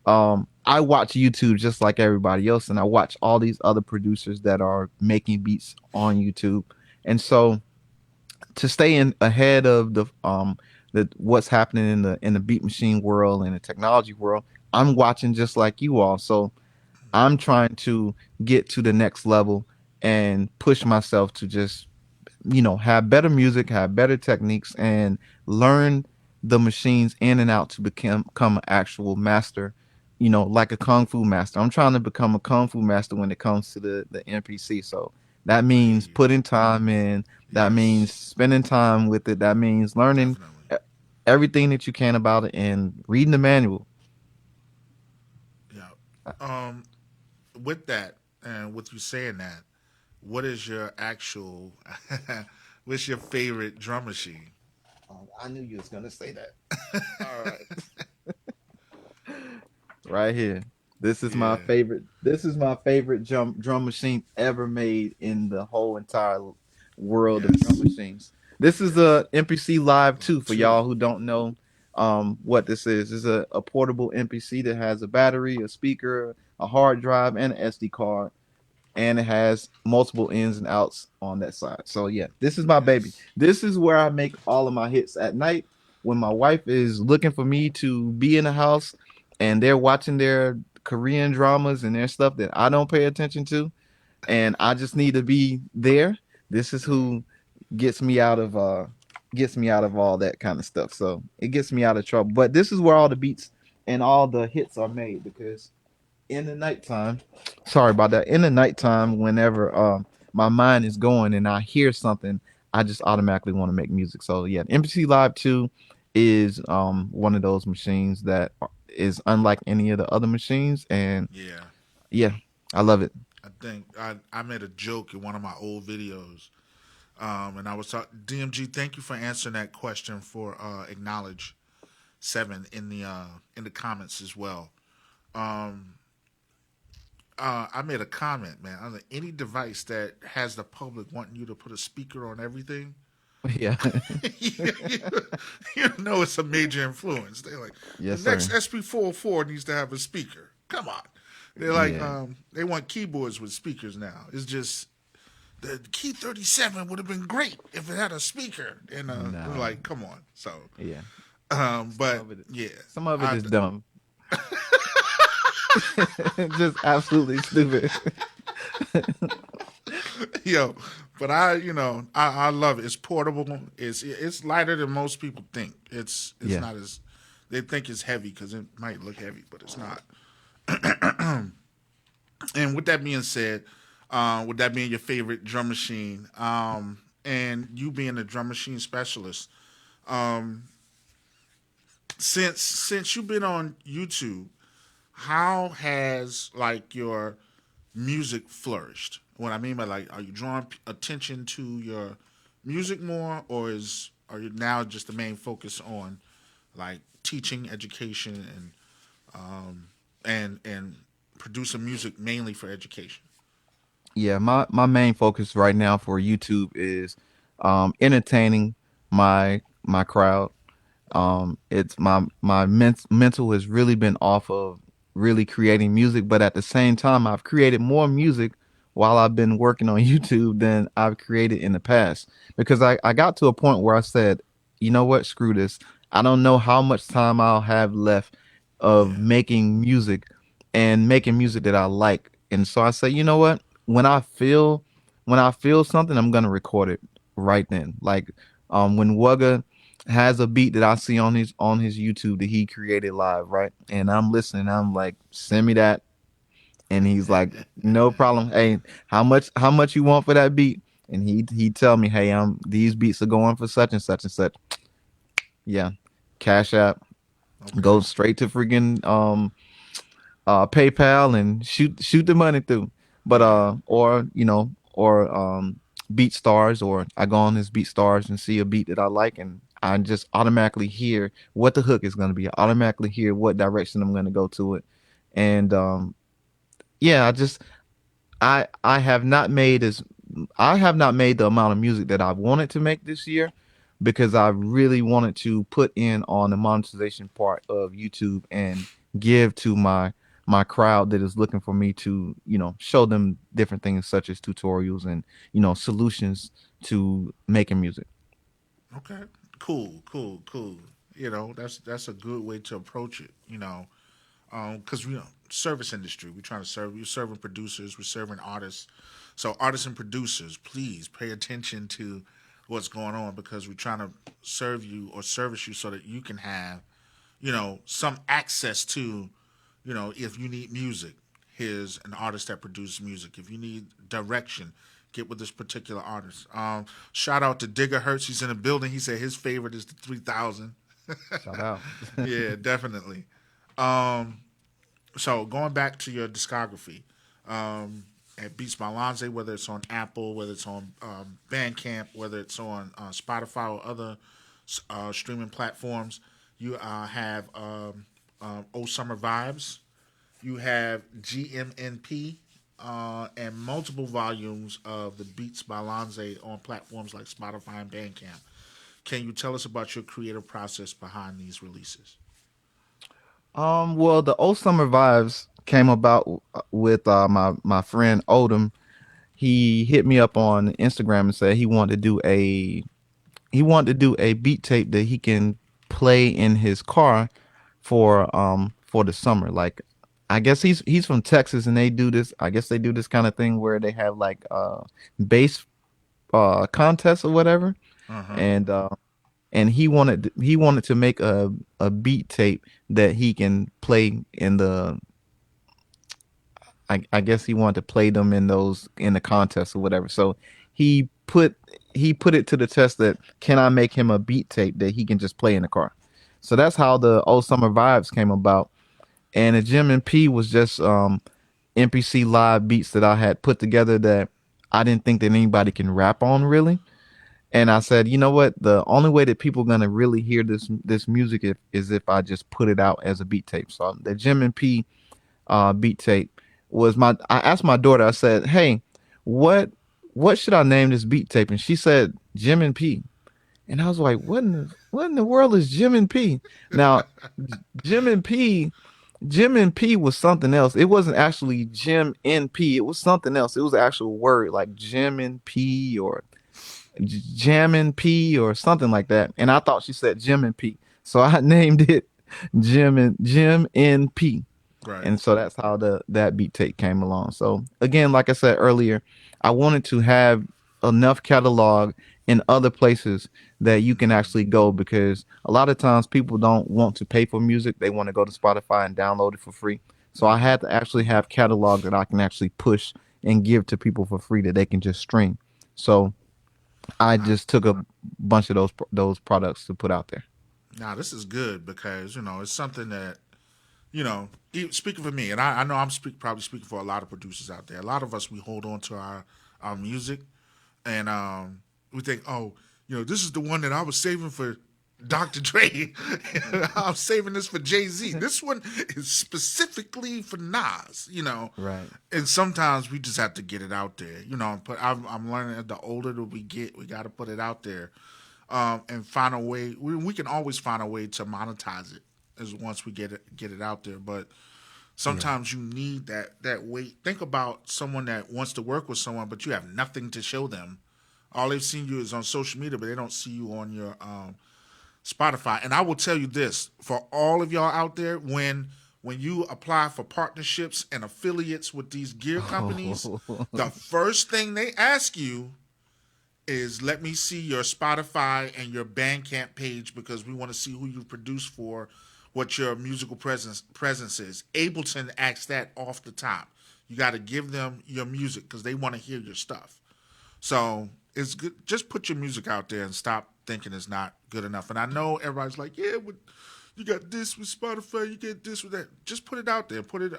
I watch YouTube just like everybody else, and I watch all these other producers that are making beats on YouTube. And so to stay in ahead of the what's happening in the beat machine world and the technology world. I'm watching just like you all. So I'm trying to get to the next level and push myself to just have better music, have better techniques, and learn the machines in and out to become an actual master. Like a kung fu master. I'm trying to become a kung fu master when it comes to the NPC. So that I hear means you. putting time in. That means Yes, spending time with it. That means learning definitely. e- everything that you can about it and reading the manual. Yeah. Um, with that, and with you saying that, what is your actual, what's your favorite drum machine? I knew you was gonna say that. All right. Right here. This is my Yeah. favorite. This is my favorite drum machine ever made in the whole entire world of drum Yes. machines. This is Yes. a MPC Live 2 for Two. y'all who don't know what this is. This is a portable MPC that has a battery, a speaker, a hard drive, and an SD card, and it has multiple ins and outs on that side. So yeah, this is my baby. Yes. This is where I make all of my hits at night when my wife is looking for me to be in the house and they're watching their Korean dramas and their stuff that I don't pay attention to and I just need to be there. This is Right. who gets me out of all that kind of stuff. So it gets me out of trouble. But this is where all the beats and all the hits are made because in the nighttime. Sorry about that. In the nighttime, whenever my mind is going and I hear something, I just automatically want to make music. So yeah, MPC Live 2 is one of those machines that is unlike any of the other machines, and Yeah. yeah, I love it. I think I made a joke in one of my old videos, and I was talking. DMG, thank you for answering that question for acknowledge seven in the comments as well. Um, I made a comment, man. On any device that has the public wanting you to put a speaker on everything, Yeah, you, you know it's a major influence. They're like, the yes, next sir. SP404 needs to have a speaker. Come on. They're like, Yeah, they want keyboards with speakers now. It's just the Key 37 would have been great if it had a speaker. And we're no, like, come on. So, yeah. Some but of it, yeah, some of it I is dumb. Just absolutely stupid. yo, but I love it. It's portable. It's lighter than most people think. It's Yeah. not as they think it's heavy because it might look heavy, but it's not. And with that being said, with that being your favorite drum machine, and you being a drum machine specialist, since you've been on YouTube, how has like your music flourished? What I mean by like, are you drawing attention to your music more, or are you now just the main focus on like teaching, education, and producing music mainly for education? Yeah, my main focus right now for YouTube is entertaining my crowd. It's my mental has really been off of really creating music, but at the same time, I've created more music while I've been working on YouTube than I've created in the past because I got to a point where I said, you know what, screw this. I don't know how much time I'll have left of Yeah, making music that I like. And so I say, you know what? When I feel when I feel something, I'm gonna record it right then. Like when Wugga has a beat that I see on his YouTube that he created live, right? And I'm listening, I'm like, send me that. And he's like, no problem. Hey, how much you want for that beat? And he tell me, hey, these beats are going for such and such and such. Yeah. Cash app, go okay, straight to freaking PayPal and shoot the money through. But yeah, or BeatStars, or I go on his BeatStars and see a beat that I like, and I just automatically hear what the hook is going to be. I automatically hear what direction I'm going to go to it, and yeah, I have not made as I have not made the amount of music that I wanted to make this year because I really wanted to put in on the monetization part of YouTube and give to my crowd that is looking for me to, show them different things such as tutorials and, solutions to making music. Okay. Cool. Cool. Cool. That's a good way to approach it. Because service industry, we're trying to serve. We're serving producers. We're serving artists. So artists and producers, please pay attention to what's going on because we're trying to serve you or service you so that you can have some access to, if you need music, here's an artist that produces music. If you need direction, get with this particular artist. Shout out to Digger Hertz. He's in the building. He said his favorite is the 3000. Shout out. Yeah, definitely. Um, so going back to your discography, at Beats by Lonza, whether it's on Apple, whether it's on Bandcamp, whether it's on Spotify or other streaming platforms, you have Oh Summer Vibes, you have GMNP, and multiple volumes of the Beats by Lonza on platforms like Spotify and Bandcamp. Can you tell us about your creative process behind these releases? Well, the old summer vibes came about with my friend Odom. He hit me up on Instagram and said he wanted to do a beat tape that he can play in his car for the summer. Like, I guess he's from Texas and they do this. I guess they do this kind of thing where they have like bass contests or whatever, Uh huh. and he wanted to make a beat tape that he can play in the. I guess he wanted to play them in those in the contest or whatever. So he put he put it to the test that can I make him a beat tape that he can just play in the car. So that's how the old summer vibes came about. And the Jim and P was just NPC live beats that I had put together that I didn't think that anybody can rap on really. And I said, you know what? The only way that people are gonna really hear this music is if I just put it out as a beat tape. So the Jim and P beat tape was my. I asked my daughter. I said, hey, what what should I name this beat tape? And she said Jim and P. And I was like, what in the world is Jim and P? Now, Jim and P Jim and P was something else. It wasn't actually Jim and P. It was something else. It was an actual word like Jim and P or Jam and P or something like that. And I thought she said Jim and P. So I named it Jim and P. Right. And so that's how the that beat tape came along. So again, like I said earlier, I wanted to have enough catalog in other places that you can actually go because a lot of times people don't want to pay for music. They want to go to Spotify and download it for free. So I had to actually have catalog that I can actually push and give to people for free that they can just stream. So I just took a bunch of those products to put out there. Now this is good because it's something that speaking for me, and I know probably speaking for a lot of producers out there. A lot of us we hold on to our music, and we think, oh, this is the one that I was saving for Dr. Dre. I'm saving this for Jay Z. This one is specifically for Nas. Right. And sometimes we just have to get it out there. But I'm learning that the older that we get, we got to put it out there, and find a way. We can always find a way to monetize it as once we get it out there. But Yeah. sometimes you need that weight. Think about someone that wants to work with someone, but you have nothing to show them. All they've seen you is on social media, but they don't see you on your Spotify. And I will tell you this for all of y'all out there: when you apply for partnerships and affiliates with these gear companies, the first thing they ask you is let me see your Spotify and your Bandcamp page because we want to see who you've produced for, what your musical presence is. Ableton asks that off the top. You got to give them your music because they want to hear your stuff. So it's good. Just put your music out there and stop thinking it's not good enough. And I know everybody's like, yeah, but you got this with Spotify, you get this with that. Just put it out there. Put it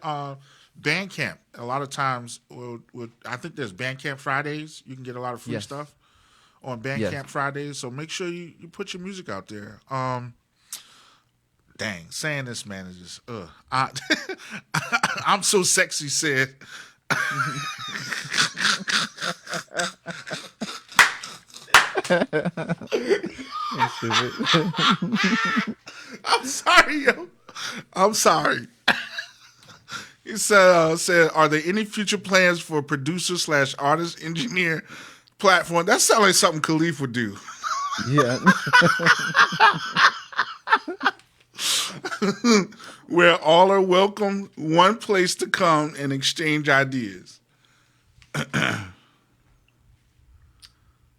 Bandcamp. A lot of times, I think there's Bandcamp Fridays. You can get a lot of free Yes. stuff on Yes. Bandcamp Fridays. So make sure you put your music out there. Dang, saying this, man, is just I'm so sexy. Said That's stupid. I'm sorry, yo. I'm sorry. He said, are there any future plans for producer slash artist engineer platform? That sounds like something Khalif would do. Yeah. where all are welcome, one place to come and exchange ideas.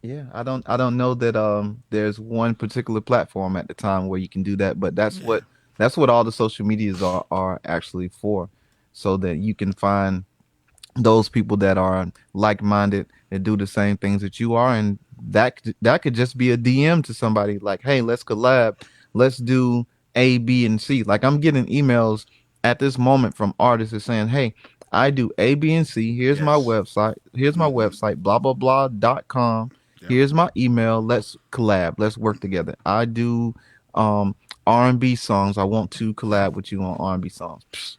Yeah, I don't know that there's one particular platform at the time where you can do that, but Yeah. that's what all the social medias are actually for, so that you can find those people that are like-minded that do the same things that you are, and that could just be a DM to somebody like, hey, let's collab, let's do A, B, and C. Like, I'm getting emails at this moment from artists that saying, hey, I do A, B, and C. Yes. Here's my website, blah blah blah.com. Yep. Here's my email. Let's collab. Let's work together. I do um R&B songs. I want to collab with you on R&B songs. Psh,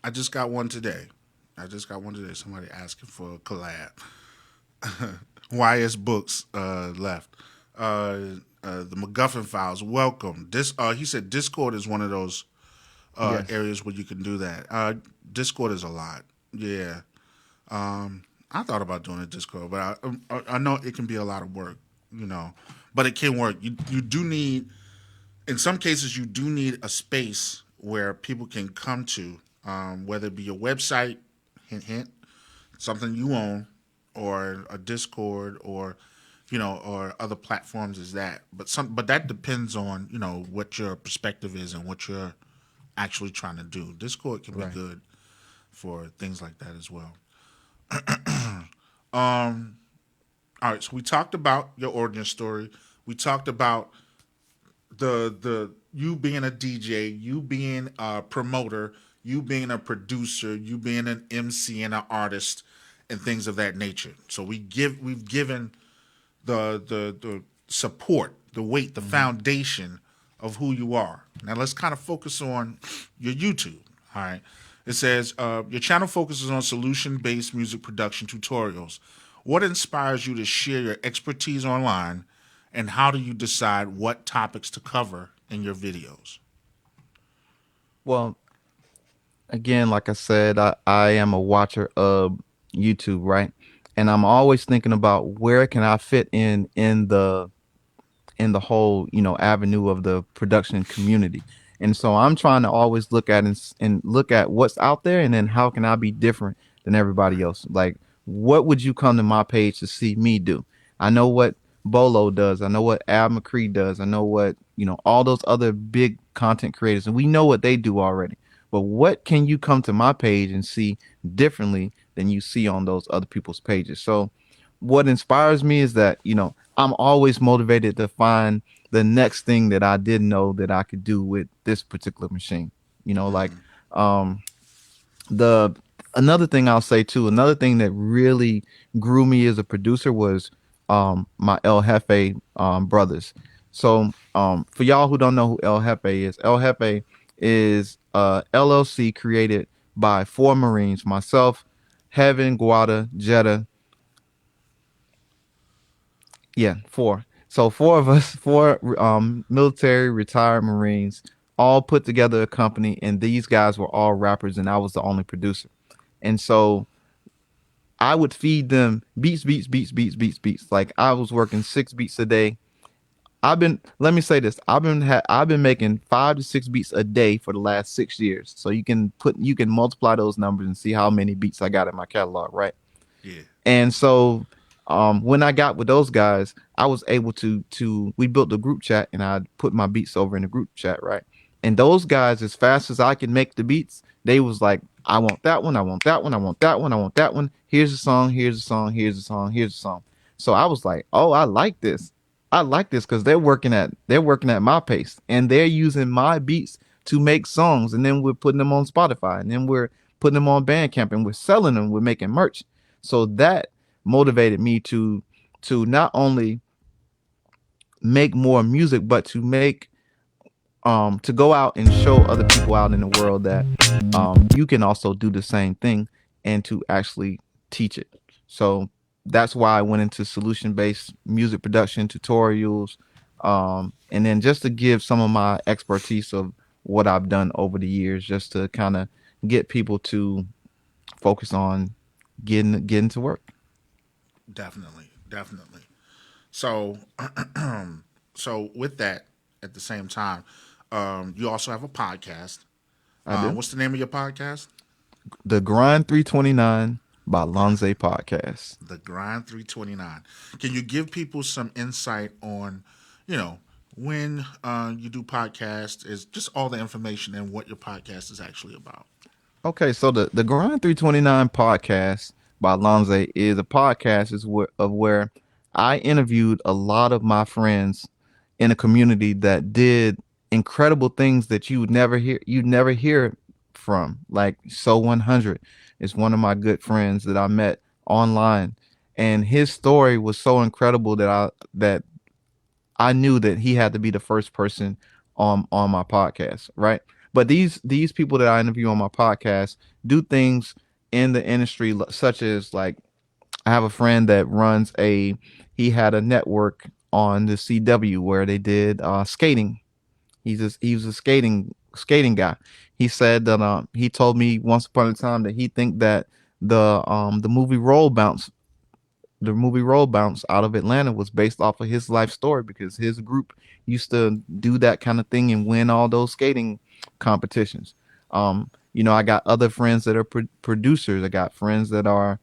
I just got one today. I just got one today. Somebody asking for a collab. YS Books left. The MacGuffin Files. Welcome. He said Discord is one of those yes. areas where you can do that. Discord is a lot. Yeah. I thought about doing a Discord, but I know it can be a lot of work. You know, but it can work. You do need, in some cases, you do need a space where people can come to, whether it be your website, hint hint, something you own, or a Discord, or or other platforms as that. But that depends on what your perspective is and what you're actually trying to do. Discord can be Right. good for things like that as well. All right, so we talked about your origin story. We talked about the you being a DJ, you being a promoter, you being a producer, you being an MC and an artist, and things of that nature. So we've given the support, the weight, the Hmm. foundation of who you are. Now let's kind of focus on your YouTube. All right. It says your channel focuses on solution-based music production tutorials. What inspires you to share your expertise online, and how do you decide what topics to cover in your videos? Well, again, like I said, I am a watcher of YouTube, right? And I'm always thinking about where can I fit in the whole, avenue of the production community. And so I'm trying to always look at and look at what's out there, and then how can I be different than everybody Right. else? Like, what would you come to my page to see me do? I know what Bolo does. I know what Al McCree does. I know what, all those other big content creators, and we know what they do already. But what can you come to my page and see differently than you see on those other people's pages? So what inspires me is that, I'm always motivated to find the next thing that I didn't know that I could do with this particular machine. Like, um the another thing I'll say too, another thing that really grew me as a producer was my El Jefe brothers. So for y'all who don't know who El Jefe is LLC created by four Marines, myself, Heaven, Guada, Jetta. Yeah, four. So four of us, four military retired Marines, all put together a company, and these guys were all rappers, and I was the only producer. And so I would feed them beats, beats, beats, beats, beats, beats. Like, I was working 6 beats a day. Let me say this, I've been making 5 to 6 beats a day for the last 6 years. So you can multiply those numbers and see how many beats I got in my catalog, right? Yeah. And so when I got with those guys, I was able to we built a group chat, and I put my beats over in the group chat, right? And those guys, as fast as I could make the beats, they was like, I want that one, I want that one, I want that one, I want that one. Here's a song, here's a song, here's a song, here's a song. So I was like, oh, I like this. I like this because they're working at my pace, and they're using my beats to make songs, and then we're putting them on Spotify, and then we're putting them on Bandcamp, and we're selling them, we're making merch. So that motivated me to not only make more music, but to go out and show other people out in the world that you can also do the same thing, and to actually teach it. So that's why I went into solution based music production tutorials, and then just to give some of my expertise of what I've done over the years, just to kind of get people to focus on getting to work. Definitely. Definitely. So So with that, at the same time, you also have a podcast. I do. What's the name of your podcast? The Grind 329 by Lonza Podcast. The Grind 329. Can you give people some insight on, you know, when you do podcast, is just all the information and what your podcast is actually about? Okay, so the Grind 329 podcast by Lonze is a podcast of where I interviewed a lot of my friends in a community that did incredible things that you'd never hear from. Like So 100 is one of my good friends that I met online, and his story was so incredible that I knew that he had to be the first person on my podcast, right? But these people that I interview on my podcast do things in the industry such as, like, I have a friend that runs a he had a network on the CW where they did skating. He was a skating guy. He said that he told me once upon a time that he think that the movie Roll Bounce out of Atlanta was based off of his life story, because his group used to do that kind of thing and win all those skating competitions. I got other friends that are producers. I got friends that are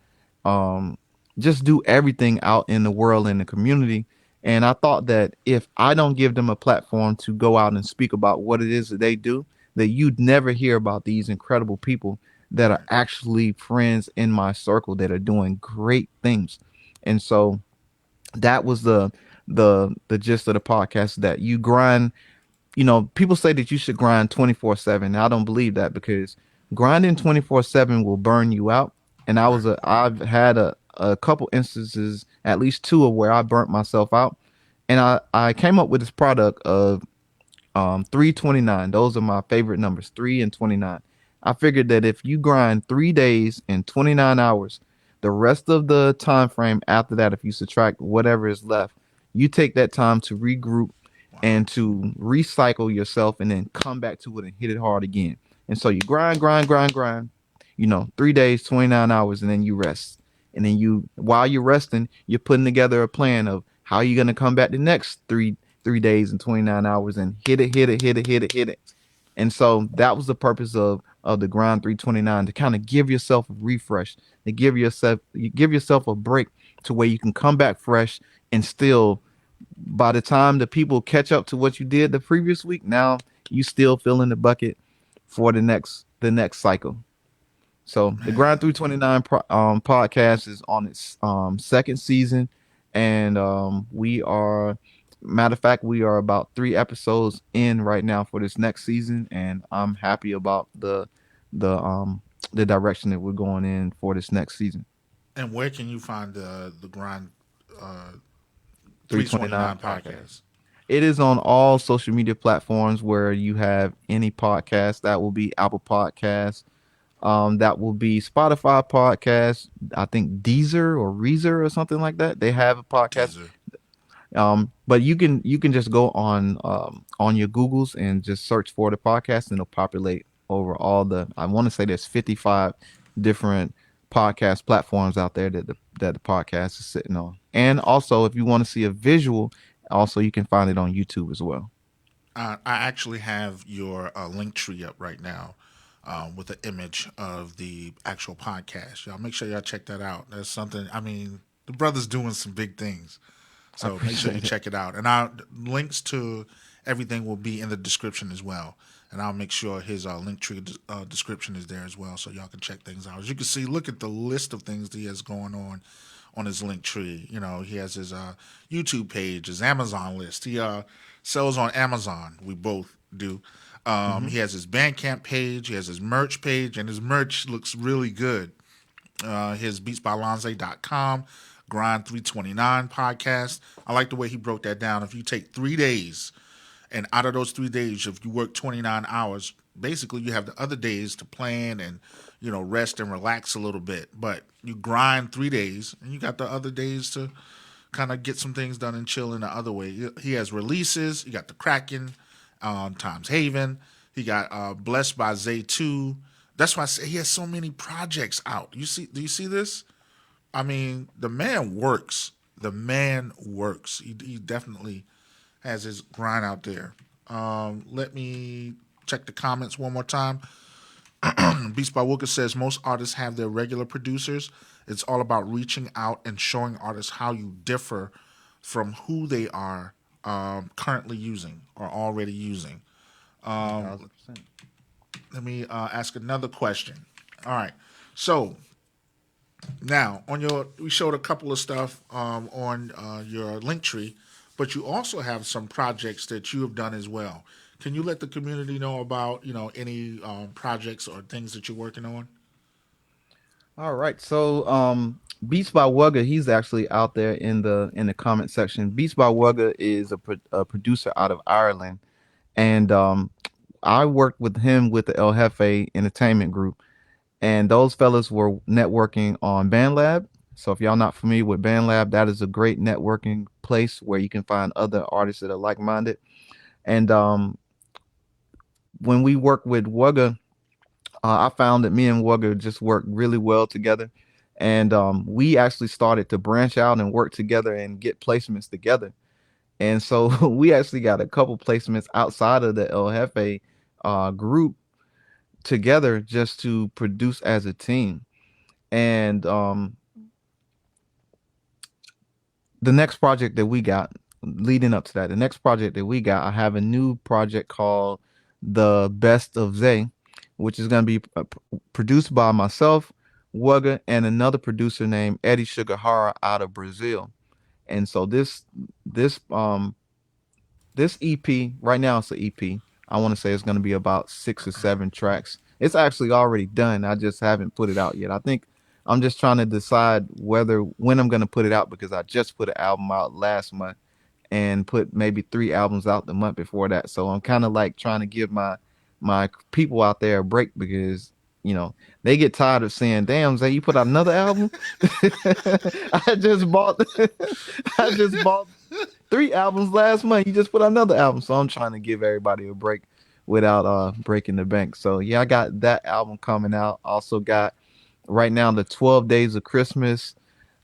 um, just do everything out in the world, in the community. And I thought that if I don't give them a platform to go out and speak about what it is that they do, that you'd never hear about these incredible people that are Right. actually friends in my circle that are doing great things. And so that was the gist of the podcast, that you grind. People say that you should grind 24/7. I don't believe that, because grinding 24/7 will burn you out. And Right. I've had a couple instances, at least two, of where I burnt myself out. And I came up with this product of 329. Those are my favorite numbers, 3 and 29. I figured that if you grind 3 days and 29 hours, the rest of the time frame after that, if you subtract whatever is left, you take that time to regroup Wow. and to recycle yourself, and then come back to it and hit it hard again. And so you grind, 3 days, 29 hours, and then you rest. And then while you're resting, you're putting together a plan of how you're going to come back the next 3 days and 29 hours and hit it. And so that was the purpose of the Grind 329, to kind of give yourself a refresh, to give yourself a break, to where you can come back fresh, and still, by the time the people catch up to what you did the previous week, now you still fill in the bucket for the next cycle. So the Grind Man. 329 podcast is on its second season, and matter of fact, we are about 3 episodes in right now for this next season, and I'm happy about the direction that we're going in for this next season. And where can you find the Grind uh, 329 329 podcast. podcast? It is on all social media platforms where you have any podcast. That will be Apple Podcasts. That will be Spotify podcast. I think Deezer or Reezer or something like that. They have a podcast. Deezer. But you can just go on your Googles and just search for the podcast, and it'll populate over all I want to say there's 55 different podcast platforms out there that the podcast is sitting on. And also, if you want to see a visual, also you can find it on YouTube as well. I actually have your link tree up right now with an image of the actual podcast. Y'all make sure y'all check that out. That's something, I mean, the brother's doing some big things. I So make sure you appreciate it. check it out. And our links to everything will be in the description as well. And I'll make sure his link tree description is there as well, so y'all can check things out. As you can see, look at the list of things that he has going on his link tree. You know, he has his YouTube page, his Amazon list. He sells on Amazon. We both do. Hmm. He has his Bandcamp page. He has his merch page, and his merch looks really good. His beatsbylonza.com, Grind 329 podcast. I like the way he broke that down. If you take 3 days, and out of those 3 days, if you work 29 hours, basically you have the other days to plan and, rest and relax a little bit. But you grind 3 days, and you got the other days to kind of get some things done and chill in the other way. He has releases. You got the Kraken, Times Haven. He got Blessed by Zay 2. That's why I say he has so many projects out. Do you see this? I mean, the man works. The man works. He definitely has his grind out there. Let me check the comments one more time. Beats by Wuga says most artists have their regular producers. It's all about reaching out and showing artists how you differ from who they are currently using or already using. 1,000%. Let me ask another question. All right. So now on your, we showed a couple of stuff on your link tree, but you also have some projects that you have done as well. Can you let the community know about any projects or things that you're working on? All right. So Beats by Wugga, he's actually out there in the comment section. Beats by Wugga is a producer out of Ireland, and I worked with him with the El Jefe Entertainment Group, and those fellas were networking on BandLab. So if y'all not familiar with BandLab, that is a great networking place where you can find other artists that are like-minded. And when we work with Wugga, I found that me and Wugga just work really well together. And we actually started to branch out and work together and get placements together. And so we actually got a couple placements outside of the El Jefe group together just to produce as a team. And the next project that we got leading up to that, the next project that we got, I have a new project called The Best of Zay, which is going to be produced by myself, Wugga, and another producer named Eddie Sugahara out of Brazil. And so this this EP right now it's an EP. I want to say it's going to be about 6 or 7 tracks. It's actually already done. I just haven't put it out yet. I think I'm just trying to decide whether when I'm going to put it out because I just put an album out last month and put maybe 3 albums out the month before that. So I'm kind of like trying to give my people out there a break because they get tired of saying, "Damn, Zay, you put out another album." I just bought I just bought 3 albums last month. You just put out another album, so I'm trying to give everybody a break without breaking the bank. So yeah, I got that album coming out. Also got right now the 12 Days of Christmas,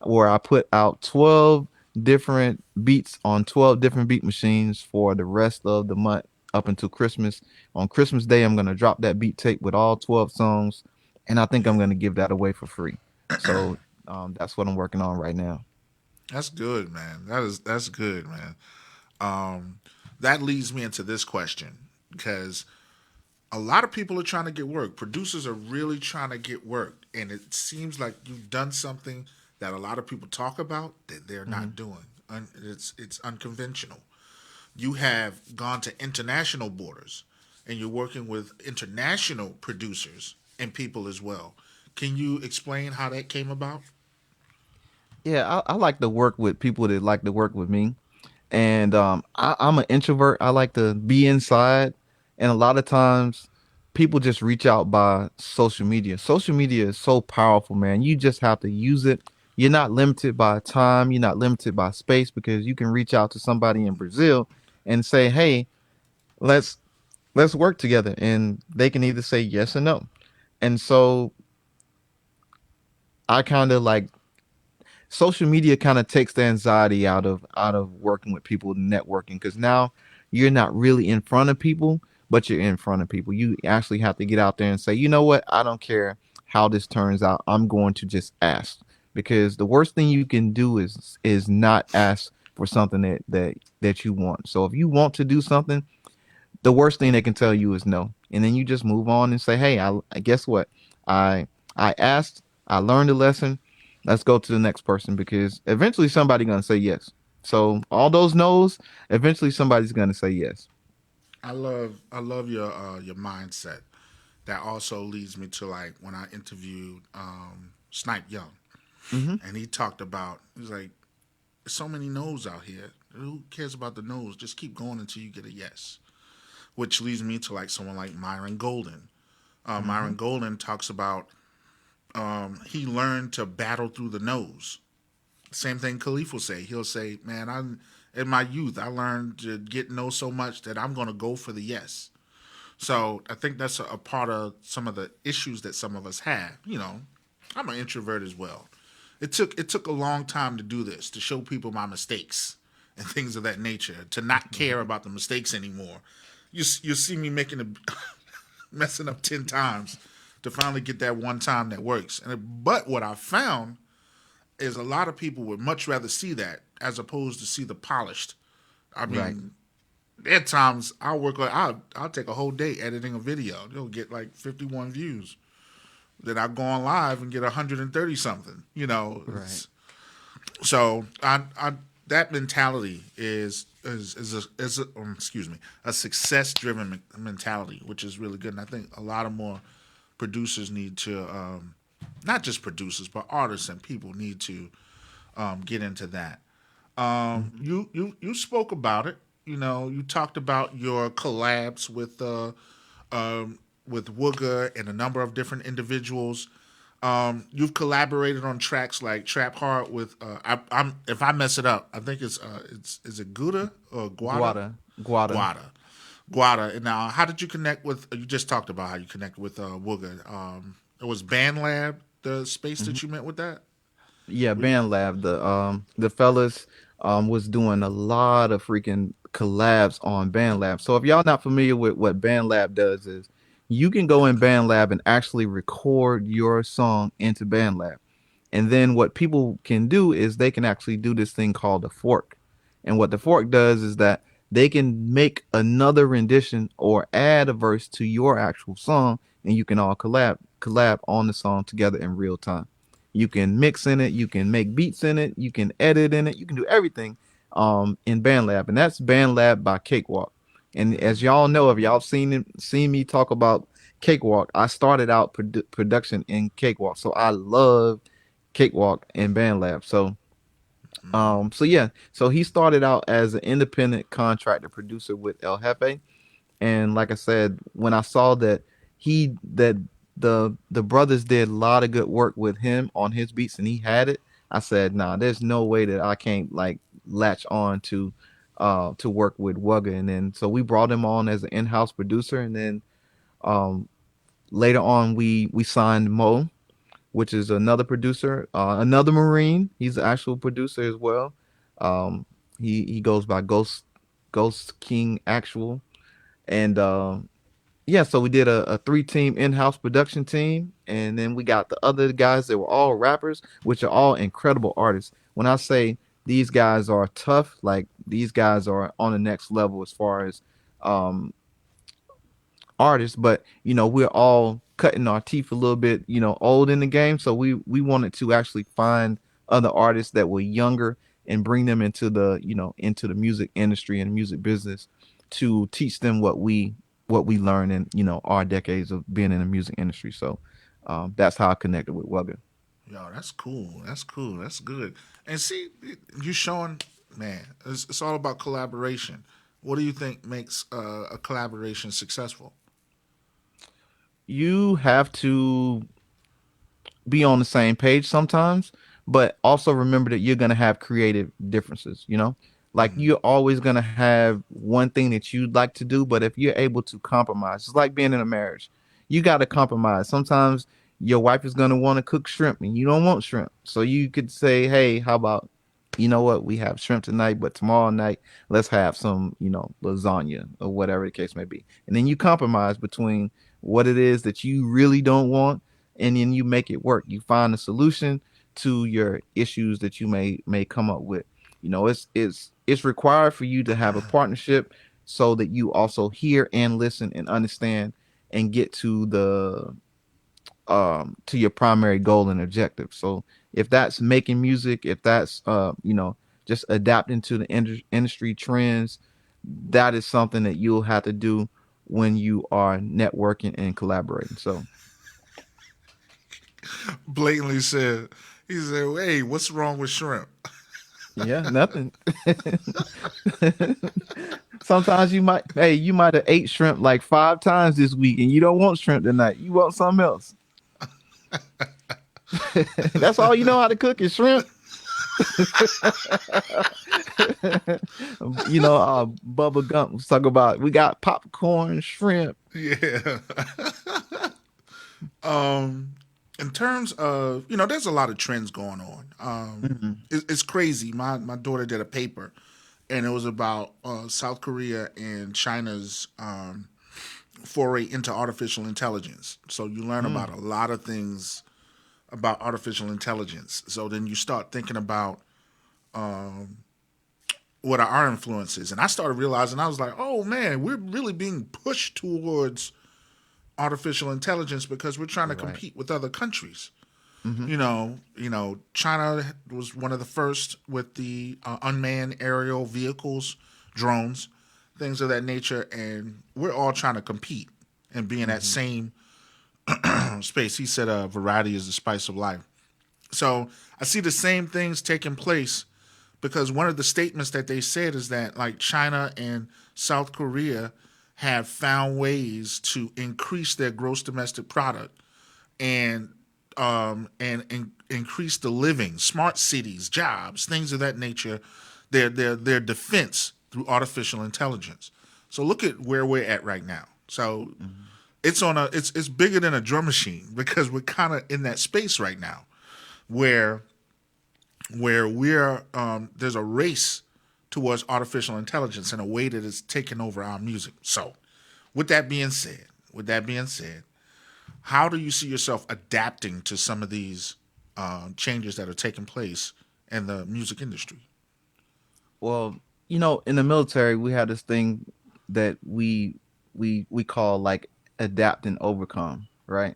where I put out 12 different beats on 12 different beat machines for the rest of the month up until Christmas. On Christmas Day, I'm gonna drop that beat tape with all 12 songs, and I think I'm gonna give that away for free. So that's what I'm working on right now. That's good, man. That's good, man. Um, that leads me into this question because a lot of people are trying to get work. Producers are really trying to get work, and it seems like you've done something that a lot of people talk about that they're Hmm. not doing. It's unconventional. You have gone to international borders, and you're working with international producers and people as well. Can you explain how that came about? Yeah, I like to work with people that like to work with me. And I'm an introvert. I like to be inside, and a lot of times people just reach out by social media. Social media is so powerful, man. You just have to use it. You're not limited by time. You're not limited by space because you can reach out to somebody in Brazil and say, "Hey, let's let's work together," and they can either say yes or no. And so I kind of like social media kind of takes the anxiety out of working with people, networking, because now you're not really in front of people, but you're in front of people. You actually have to get out there and say, you know what, I don't care how this turns out, I'm going to just ask, because the worst thing you can do is not ask for something that you want. So if you want to do something, the worst thing they can tell you is no, and then you just move on and say, hey, I guess what, i I asked, I learned a lesson, let's go to the next person, because eventually somebody's going to say yes. So all those no's, eventually somebody's going to say yes. I love your mindset. That also leads me to like when I interviewed Snipe Young, Hmm. and he talked about, he's like, there's so many no's out here. Who cares about the no's? Just keep going until you get a yes. Which leads me to like someone like Myron Golden. Hmm. Myron Golden talks about he learned to battle through the no's. Same thing Khalif will say. He'll say, "Man, I in my youth I learned to get no so much that I'm going to go for the yes." So I think that's a part of some of the issues that some of us have. I'm an introvert as well. It took a long time to do this, to show people my mistakes and things of that nature, to not care about the mistakes anymore. You see me making a messing up 10 times to finally get that one time that works. But what I found is a lot of people would much rather see that as opposed to see the polished. I Right. mean, there are times I'll work like I'll take a whole day editing a video. It'll get like 51 views. Then I go on live and get 130 something. Right. So I that mentality is excuse me, a success driven mentality, which is really good. And I think a lot of more producers need to, not just producers, but artists and people need to get into that. Mhm. You spoke about it. You talked about your collabs with Wuga and a number of different individuals. You've collaborated on tracks like Trap Hard with I'm if I mess it up, I think it's is it Gouda or Guada? Guada. Guada. Guada. Guada. And now, how did you connect with? You just talked about how you connected with Wuga. It was Band Lab, the space Mhm. that you met with that. Yeah, We, Band Lab. The fellas was doing a lot of freaking collabs on Band Lab. So if y'all not familiar with what Band Lab does is you can go in Band Lab and actually record your song into Band Lab. And then what people can do is they can actually do this thing called a fork. And what the fork does is that they can make another rendition or add a verse to your actual song, and you can all collab on the song together in real time. You can mix in it, you can make beats in it, you can edit in it, you can do everything in BandLab. And that's BandLab by Cakewalk. And as y'all know, if y'all seen me talk about Cakewalk, I started out production in Cakewalk. So I love Cakewalk and BandLab. So yeah, so he started out as an independent contractor producer with El Jefe, and like I said, when I saw that the brothers did a lot of good work with him on his beats, and he had it, I said, nah, there's no way that I can't like latch on to work with Wugga, and then so we brought him on as an in-house producer, and then um later on we signed Mo, which is another producer, another Marine. He's an actual producer as well. Um, he goes by Ghost King Actual, and yeah, so we did a three-team in-house production team, and then we got the other guys that were all rappers, which are all incredible artists. When I say these guys are tough, like these guys are on the next level as far as um artists, but we're all cutting our teeth a little bit, old in the game. So we wanted to actually find other artists that were younger and bring them into the music industry and music business to teach them what we learned in our decades of being in the music industry. So that's how I connected with Wugga. Yo, that's cool. That's cool. That's good. And see, you showing, man, it's all about collaboration. What do you think makes a collaboration successful? You have to be on the same page sometimes, but also remember that you're going to have creative differences. Like you're always going to have one thing that you'd like to do, but if you're able to compromise, it's like being in a marriage. You got to compromise. Sometimes your wife is going to want to cook shrimp and you don't want shrimp. So you could say, "Hey, how about what? We have shrimp tonight, but tomorrow night let's have some, lasagna or whatever the case may be." And then you compromise between what it is that you really don't want, and then you make it work. You find a solution to your issues that you may come up with. It's required for you to have a partnership so that you also hear and listen and understand and get to your primary goal and objective. So if that's making music, if that's just adapting to the industry trends, that is something that you'll have to do when you are networking and collaborating. So Blatantly said, he said, "Hey, what's wrong with shrimp?" yeah, nothing. Sometimes you might have ate shrimp like 5 times this week and you don't want shrimp tonight. You want something else. That's all you know how to cook is shrimp. Bubba Gump was talking about we got popcorn, shrimp. Yeah. In terms of, there's a lot of trends going on. Hmm. It's crazy. My daughter did a paper, and it was about South Korea and China's foray into artificial intelligence. So you learn about Mm, a lot of things about artificial intelligence. So then you start thinking about what are our influences. And I started realizing, I was like, oh man, we're really being pushed towards artificial intelligence because we're trying to you're right. compete with other countries. Mm-hmm. China was one of the first with the unmanned aerial vehicles, drones, things of that nature, and we're all trying to compete and be in that Mm-hmm. same space. He said, "Variety is the spice of life." So I see the same things taking place because one of the statements that they said is that like China and South Korea have found ways to increase their gross domestic product and increase the living, smart cities, jobs, things of that nature, their defense through artificial intelligence. So look at where we're at right now. So Mm-hmm. it's bigger than a drum machine because we're kind of in that space right now where we're there's a race towards artificial intelligence in a way that is taking over our music. So with that being said, how do you see yourself adapting to some of these changes that are taking place in the music industry? Well, in the military, we had this thing that we call like adapt and overcome, right?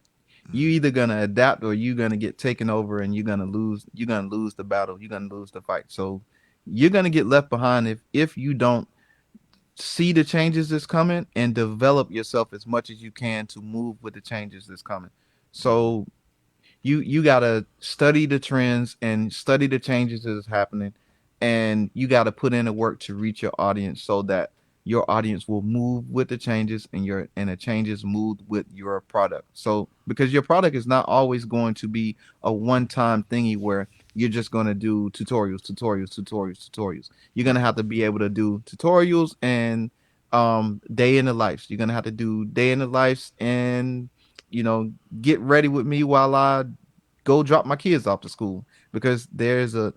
You either gonna adapt or you gonna get taken over and you're gonna lose. You're gonna lose the battle. You're gonna lose the fight. So you're gonna get left behind if you don't see the changes that's coming and develop yourself as much as you can to move with the changes that's coming. So you gotta study the trends and study the changes that is happening, and you gotta put in the work to reach your audience so that your audience will move with the changes and the changes move with your product. So because your product is not always going to be a one-time thingy where you're just going to do tutorials. You're going to Right. have to be able to do tutorials and day in the lives. You're going to have to do day in the lives and you know get ready with me while I go drop my kids off to school because there's a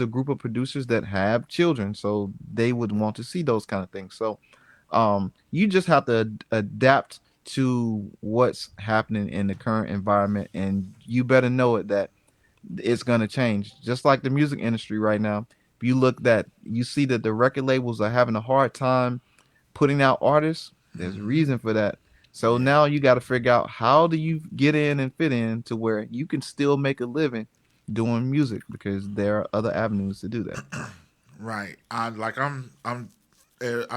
group of producers that have children, so they would want to see those kind of things. So you just have to adapt to what's happening in the current environment, and you better know it that it's going to change. Just like the music industry right now, if you see that the record labels are having a hard time putting out artists. There's a Mm-hmm. reason for that. So Yeah. now you got to figure out how do you get in and fit in to where you can still make a living doing music because there are other avenues to do that. Right. I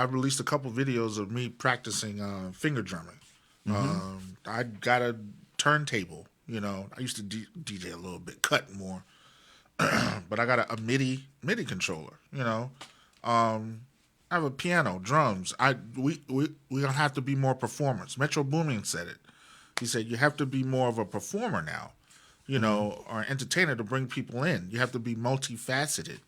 released a couple videos of me practicing finger drumming. Mm-hmm. I got a turntable. I used to DJ a little bit, cut more, but I got a MIDI controller. I have a piano, drums. We don't have to be more performers. Metro Boomin said it. He said you have to be more of a performer now, Mm-hmm. or entertainer to bring people in. You have to be multifaceted.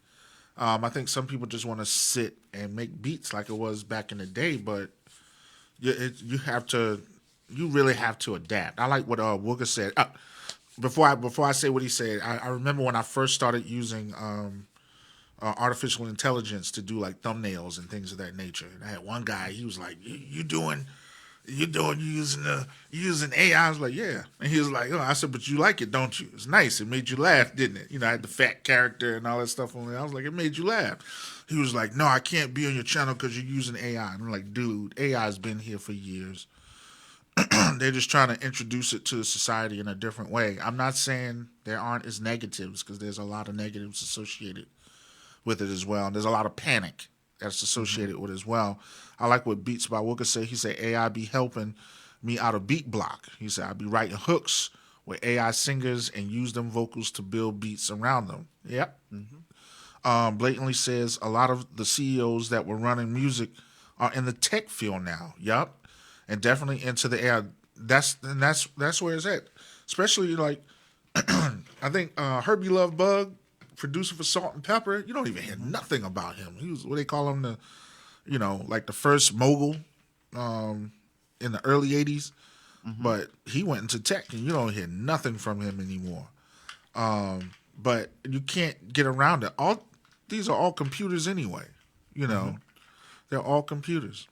I think some people just want to sit and make beats like it was back in the day, but you really have to adapt. I like what Wuga said. Before I say what he said, I remember when I first started using artificial intelligence to do like thumbnails and things of that nature. And I had one guy, he was like, you using AI?" I was like, "Yeah." And he was like, "Oh," I said, "But you like it, don't you? It's nice. It made you laugh, didn't it?" I had the fat character and all that stuff on there. I was like, "It made you laugh." He was like, "No, I can't be on your channel because you're using AI." And I'm like, "Dude, AI's been here for years. They're just trying to introduce it to society in a different way." I'm not saying there aren't as negatives because there's a lot of negatives associated with it as well. And there's a lot of panic that's Mm-hmm. associated with it as well. I like what Beats by Wuga said. He said AI be helping me out of beat block. He said I be writing hooks with AI singers and use them vocals to build beats around them. Yep. Mm-hmm. Blatantly says a lot of the CEOs that were running music are in the tech field now. Yep. And definitely into the AI. That's where it's at. Especially like I think Herbie Love Bug, producer for Salt and Pepper. You don't even hear Mm-hmm. nothing about him. He was what they call him, like the first mogul in the early '80s. Mm-hmm. But he went into tech, and you don't hear nothing from him anymore. But you can't get around it. All these are all computers anyway. You Hmm. know, they're all computers.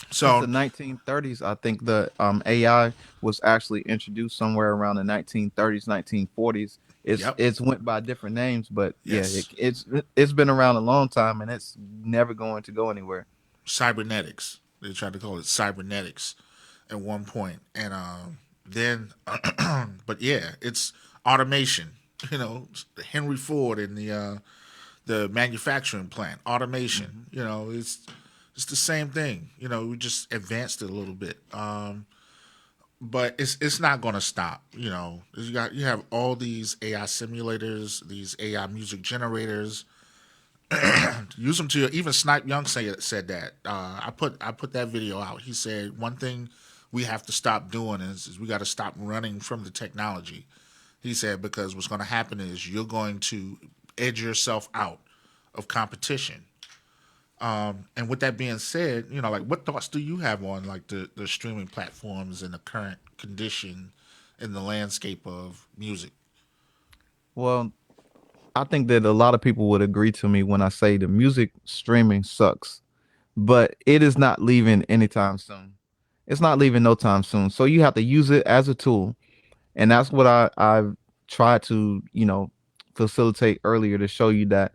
Since So, the 1930s, I think the AI was actually introduced somewhere around the 1930s, 1940s. It's yep, it's went by different names, but yeah, yes, it's been around a long time, and it's never going to go anywhere. cybernetics. They tried to call it cybernetics at one point, and then, but yeah, it's automation. You know, Henry Ford in the manufacturing plant, automation. Hmm. You know, it's the same thing. You know, we just advanced it a little bit. But it's not going to stop. You know, you have all these AI simulators, these AI music generators. Use them to your, even Snipe Young said that. I put that video out. He said one thing we have to stop doing is we got to stop running from the technology. He said because what's going to happen is you're going to edge yourself out of competition. And with that being said, you know, like what thoughts do you have on like the streaming platforms and the current condition in the landscape of music? Well, I think that a lot of people would agree to me when I say the music streaming sucks, but it is not leaving anytime soon. It's not leaving no time soon. So you have to use it as a tool, and that's what I've tried to facilitate earlier to show you that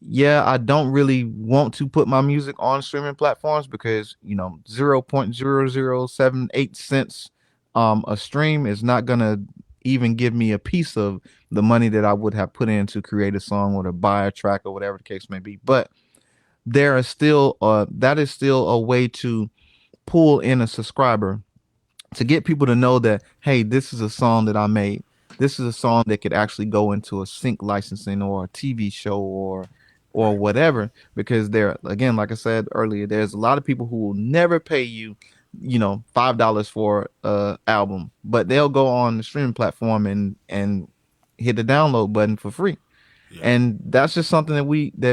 yeah, I don't really want to put my music on streaming platforms because 0.0078 cents a stream is not gonna even give me a piece of the money that I would have put in to create a song or to buy a track or whatever the case may be. But there is still that is still a way to pull in a subscriber to get people to know that hey, this is a song that I made. This is a song that could actually go into a sync licensing or a TV show or Right. whatever. Because there, again, like I said earlier, there's a lot of people who will never pay you, $5 for a album, but they'll go on the streaming platform and hit the download button for free. Yeah. And that's just something that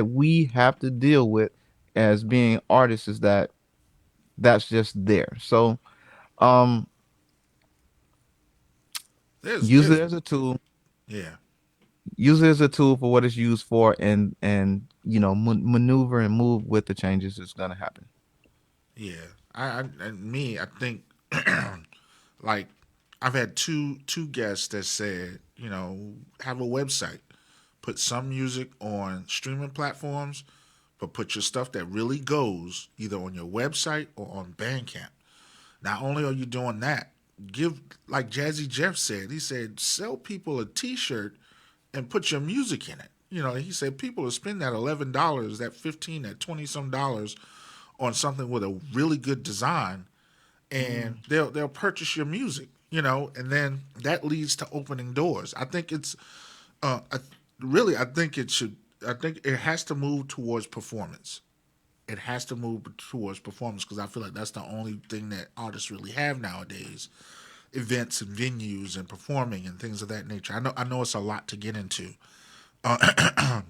we have to deal with as being artists, is that that's just there. So um There's use it there's as a tool. yeah. Use it as a tool for what it's used for, and maneuver and move with the changes that's going to happen. Yeah. I think like I've had two guests that said, you know, have a website, put some music on streaming platforms, but put your stuff that really goes either on your website or on Bandcamp. Not only are you doing that, give like Jazzy Jeff said. He said sell people a T-shirt and put your music in it. You know, he said people will spend that $11, that 15, that 20 some dollars on something with a really good design, and Mm. they'll purchase your music. You know, and then that leads to opening doors. I think it's I, really I think it should. I think it has to move towards performance. It has to move towards performance because I feel like that's the only thing that artists really have nowadays: events and venues and performing and things of that nature. I know it's a lot to get into. I'm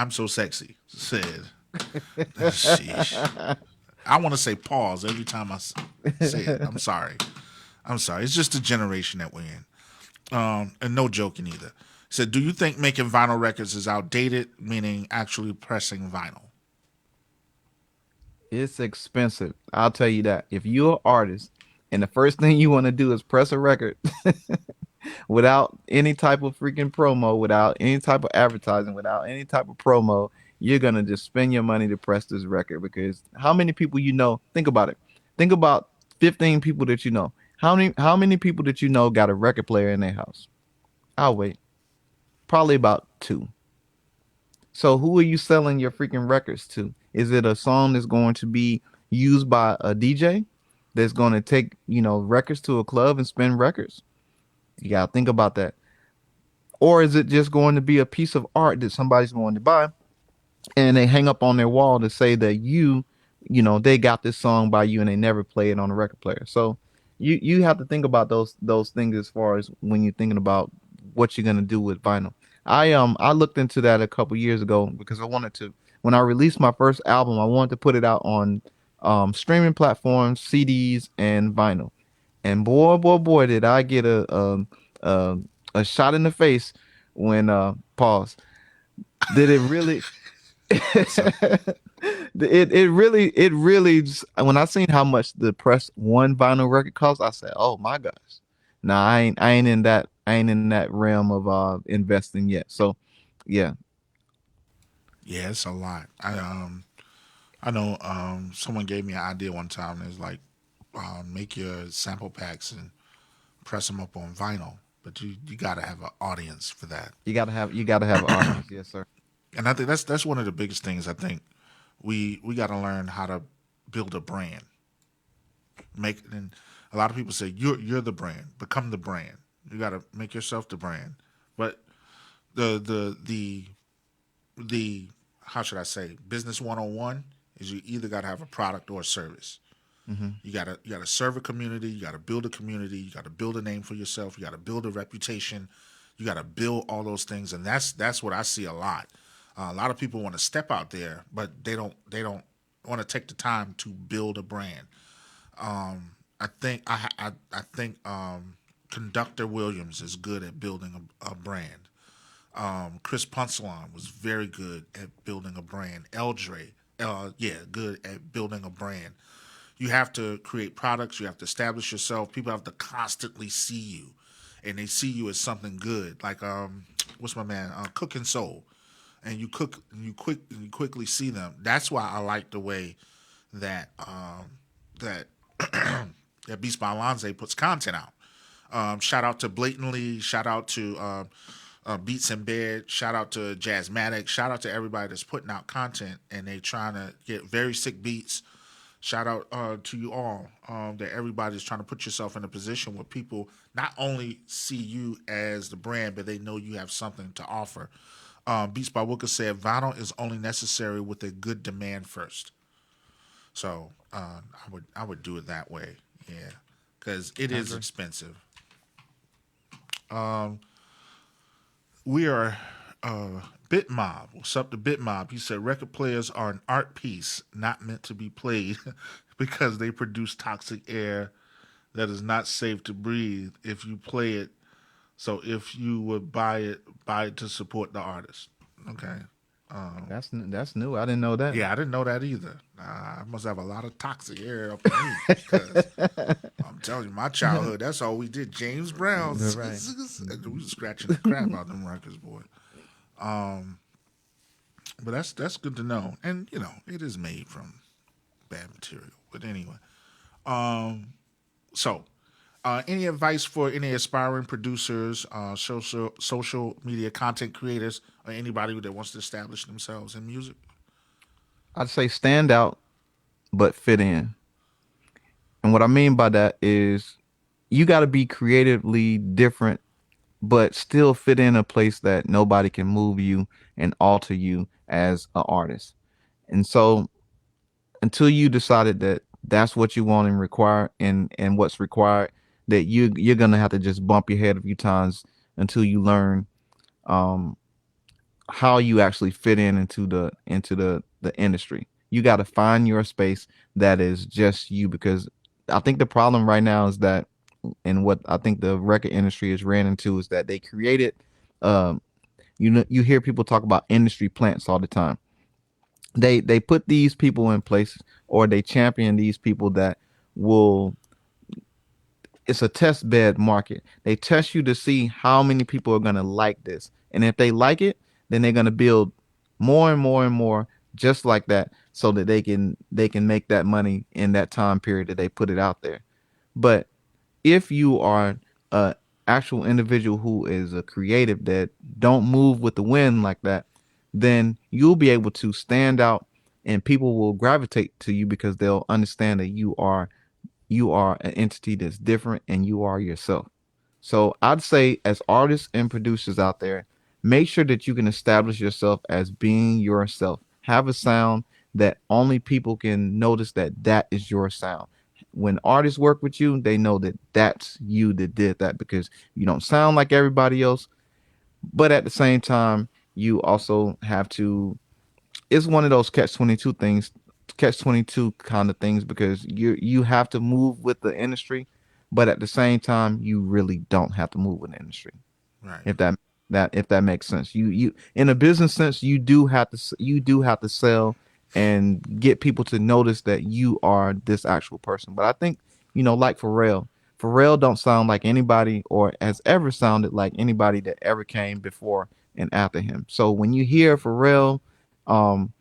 so sexy. Said, sheesh. I want to say pause every time say it. I'm sorry. I'm sorry. It's just the generation that we're in. And no joking either. He said, do you think making vinyl records is outdated, meaning actually pressing vinyl? It's expensive. I'll tell you that. If you're an artist and the first thing you want to do is press a record without any type of freaking promo, without any type of advertising, without any type of promo, you're gonna just spend your money to press this record. Because how many people you know? Think about it. Think about 15 people that you know. How many people that you know got a record player in their house? I'll wait. Probably about two. So who are you selling your freaking records to? Is it a song that's going to be used by a DJ that's going to take, records to a club and spin records? You got to think about that. Or is it just going to be a piece of art that somebody's going to buy and they hang up on their wall to say that they got this song by you and they never play it on a record player. So you have to think about those things as far as when you're thinking about what you're gonna do with vinyl. I looked into that a couple years ago because I wanted to, when I released my first album, I wanted to put it out on streaming platforms, CDs, and vinyl. And boy, boy, boy, did I get a, a shot in the face when pause. Did it really? So when I seen how much the press one vinyl record cost, I said, "Oh my gosh." Nah, I ain't in that realm of investing yet. So, yeah, yeah, it's a lot. I know someone gave me an idea one time. It's like make your sample packs and press them up on vinyl, but you got to have an audience for that. you gotta have an audience. Yes, sir. And I think that's one of the biggest things. I think we got to learn how to build a brand. Make and a lot of people say you're the brand. Become the brand. You got to make yourself the brand. But the how should I say business 101 is you either got to have a product or a service. Hmm. You gotta serve a community. You gotta build a community. You gotta build a name for yourself. You gotta build a reputation. You gotta build all those things, and that's what I see a lot. A lot of people want to step out there, but they don't want to take the time to build a brand. I think Conductor Williams is good at building a brand. Chris Punsalon was very good at building a brand. Eldre, yeah, good at building a brand. You have to create products. You have to establish yourself. People have to constantly see you, and they see you as something good. Like what's my man, Cook and Soul, and you quickly see them. That's why I like the way that that that Beats by Lonza puts content out. Shout out to Blatantly. Shout out to Beats in Bed. Shout out to Jazzmatic. Shout out to everybody that's putting out content and they trying to get very sick beats. Shout out to you all that everybody's trying to put yourself in a position where people not only see you as the brand, but they know you have something to offer. Beats by Wuga said vinyl is only necessary with a good demand first. So I would do it that way, yeah, because it I is agree. expensive. We are Bit Mob. What's up to Bit Mob? He said record players are an art piece, not meant to be played because they produce toxic air that is not safe to breathe if you play it. So if you would buy it to support the artist. Okay. That's new. I didn't know that. Yeah, I didn't know that either. I must have a lot of toxic air up in me because I'm telling you, my childhood, that's all we did. James Brown. Right. We was scratching the crap out of them records, boy. But that's good to know. And, it is made from bad material. But anyway. So, any advice for any aspiring producers, social media content creators, or anybody that wants to establish themselves in music? I'd say stand out, but fit in. And what I mean by that is you got to be creatively different, but still fit in a place that nobody can move you and alter you as an artist. And so until you decided that that's what you want and require and what's required, that you're gonna have to just bump your head a few times until you learn um, how you actually fit in into the industry. You got to find your space that is just you, because I think the problem right now is that, and what I think the record industry has ran into, is that they created um, you hear people talk about industry plants all the time. They put these people in place, or they champion these people that will, it's a test bed market. They test you to see how many people are going to like this. And if they like it, then they're going to build more and more and more just like that, so that they can make that money in that time period that they put it out there. But if you are a actual individual who is a creative that don't move with the wind like that, then you'll be able to stand out, and people will gravitate to you because they'll understand that you are an entity that's different and you are yourself. So I'd say, as artists and producers out there, make sure that you can establish yourself as being yourself. Have a sound that only people can notice, that is your sound. When artists work with you, they know that that's you that did that, because you don't sound like everybody else. But at the same time, you also have to, it's one of those catch 22 kind of things, because you have to move with the industry, but at the same time you really don't have to move with the industry, Right. if that. That if that makes sense. You in a business sense, you do have to sell and get people to notice that you are this actual person. But I think, like Pharrell don't sound like anybody or has ever sounded like anybody that ever came before and after him. So when you hear Pharrell um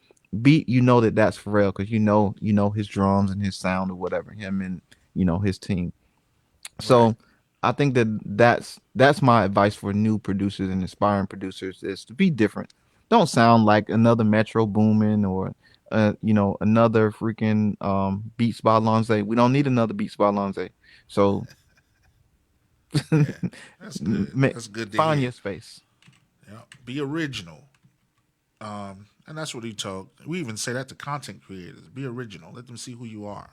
beat, you know that that's Pharrell because you know his drums and his sound or whatever, him and his team. Right. So I think that's my advice for new producers and aspiring producers is to be different. Don't sound like another Metro Boomin or another freaking Beats by Lonza. We don't need another Beats by Lonza. So Yeah. That's good. ma- That's good to find hear. your space. Yeah. Be original. And that's what he told. We even say that to content creators. Be original. Let them see who you are.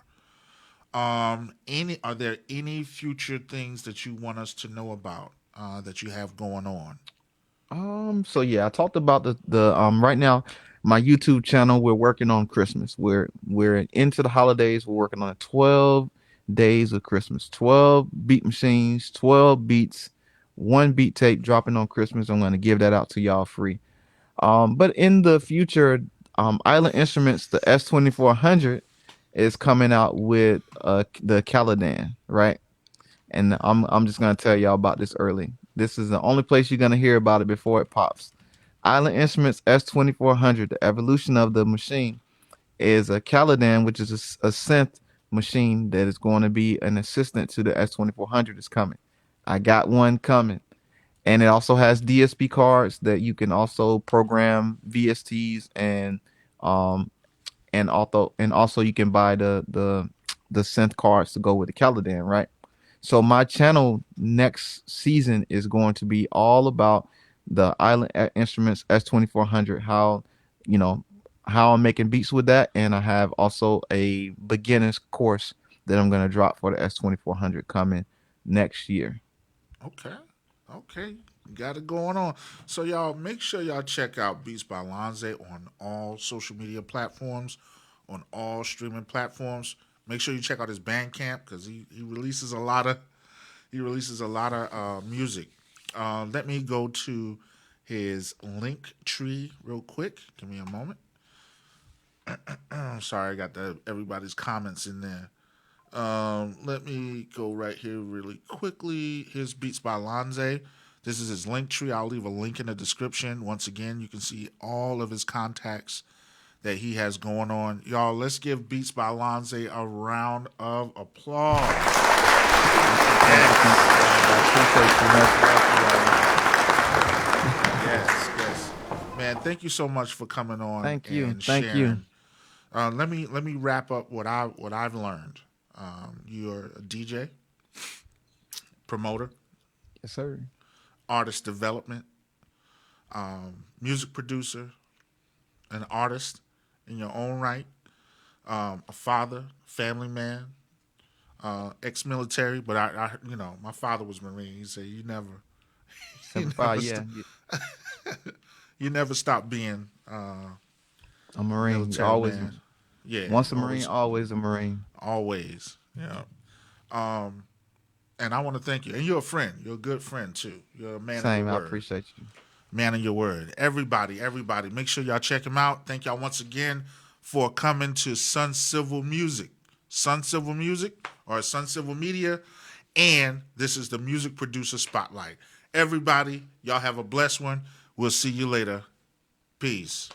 Any are there any future things that you want us to know about that you have going on? So yeah, I talked about the right now my YouTube channel. We're working on Christmas. We're into the holidays. We're working on 12 days of Christmas. 12 beat machines, 12 beats, one beat tape dropping on Christmas. I'm going to give that out to y'all free. But in the future, Island Instruments, the S2400 is coming out with the Caladan, right? And I'm just gonna tell y'all about this early. This is the only place you're gonna hear about it before it pops. Island Instruments S2400, the evolution of the machine, is a Caladan, which is a synth machine that is going to be an assistant to the S2400. Is coming. I got one coming, and it also has DSP cards that you can also program VSTs um and also you can buy the synth cards to go with the Caladan, right? So my channel next season is going to be all about the Island Instruments S2400, you know, how I'm making beats with that, and I have also a beginner's course that I'm gonna drop for the S2400 coming next year. Okay. Okay. Got it going on. So y'all make sure y'all check out Beats by Lonze on all social media platforms, on all streaming platforms. Make sure you check out his Bandcamp because he releases a lot of music. Let me go to his link tree real quick. Give me a moment. Sorry, I got everybody's comments in there. Let me go right here really quickly. Here's Beats by Lonze. This is his link tree. I'll leave a link in the description. Once again, you can see all of his contacts that he has going on. Y'all, let's give Beats by Lonze a round of applause. Yes, yes. Man, thank you so much for coming on Thank you, and thank you. sharing. Let me wrap up what I've learned. You're a DJ, promoter, Yes, sir. artist development, music producer, an artist in your own right, a father, family man, ex-military. But my father was Marine. He said you never, you Simplify, never, yeah. st- you never stop being A a Marine, military man. Yeah, once a Marine, always, always a Marine. always. Yeah. Um, and I want to thank you. And you're a friend. You're a good friend too. You're a man of your Same, I word. appreciate you. Man of your word. Everybody, make sure y'all check him out. Thank y'all once again for coming to Sun Civil Music. Sun Civil Music or Sun Civil Media. And this is the Music Producer Spotlight. Everybody, y'all have a blessed one. We'll see you later. Peace.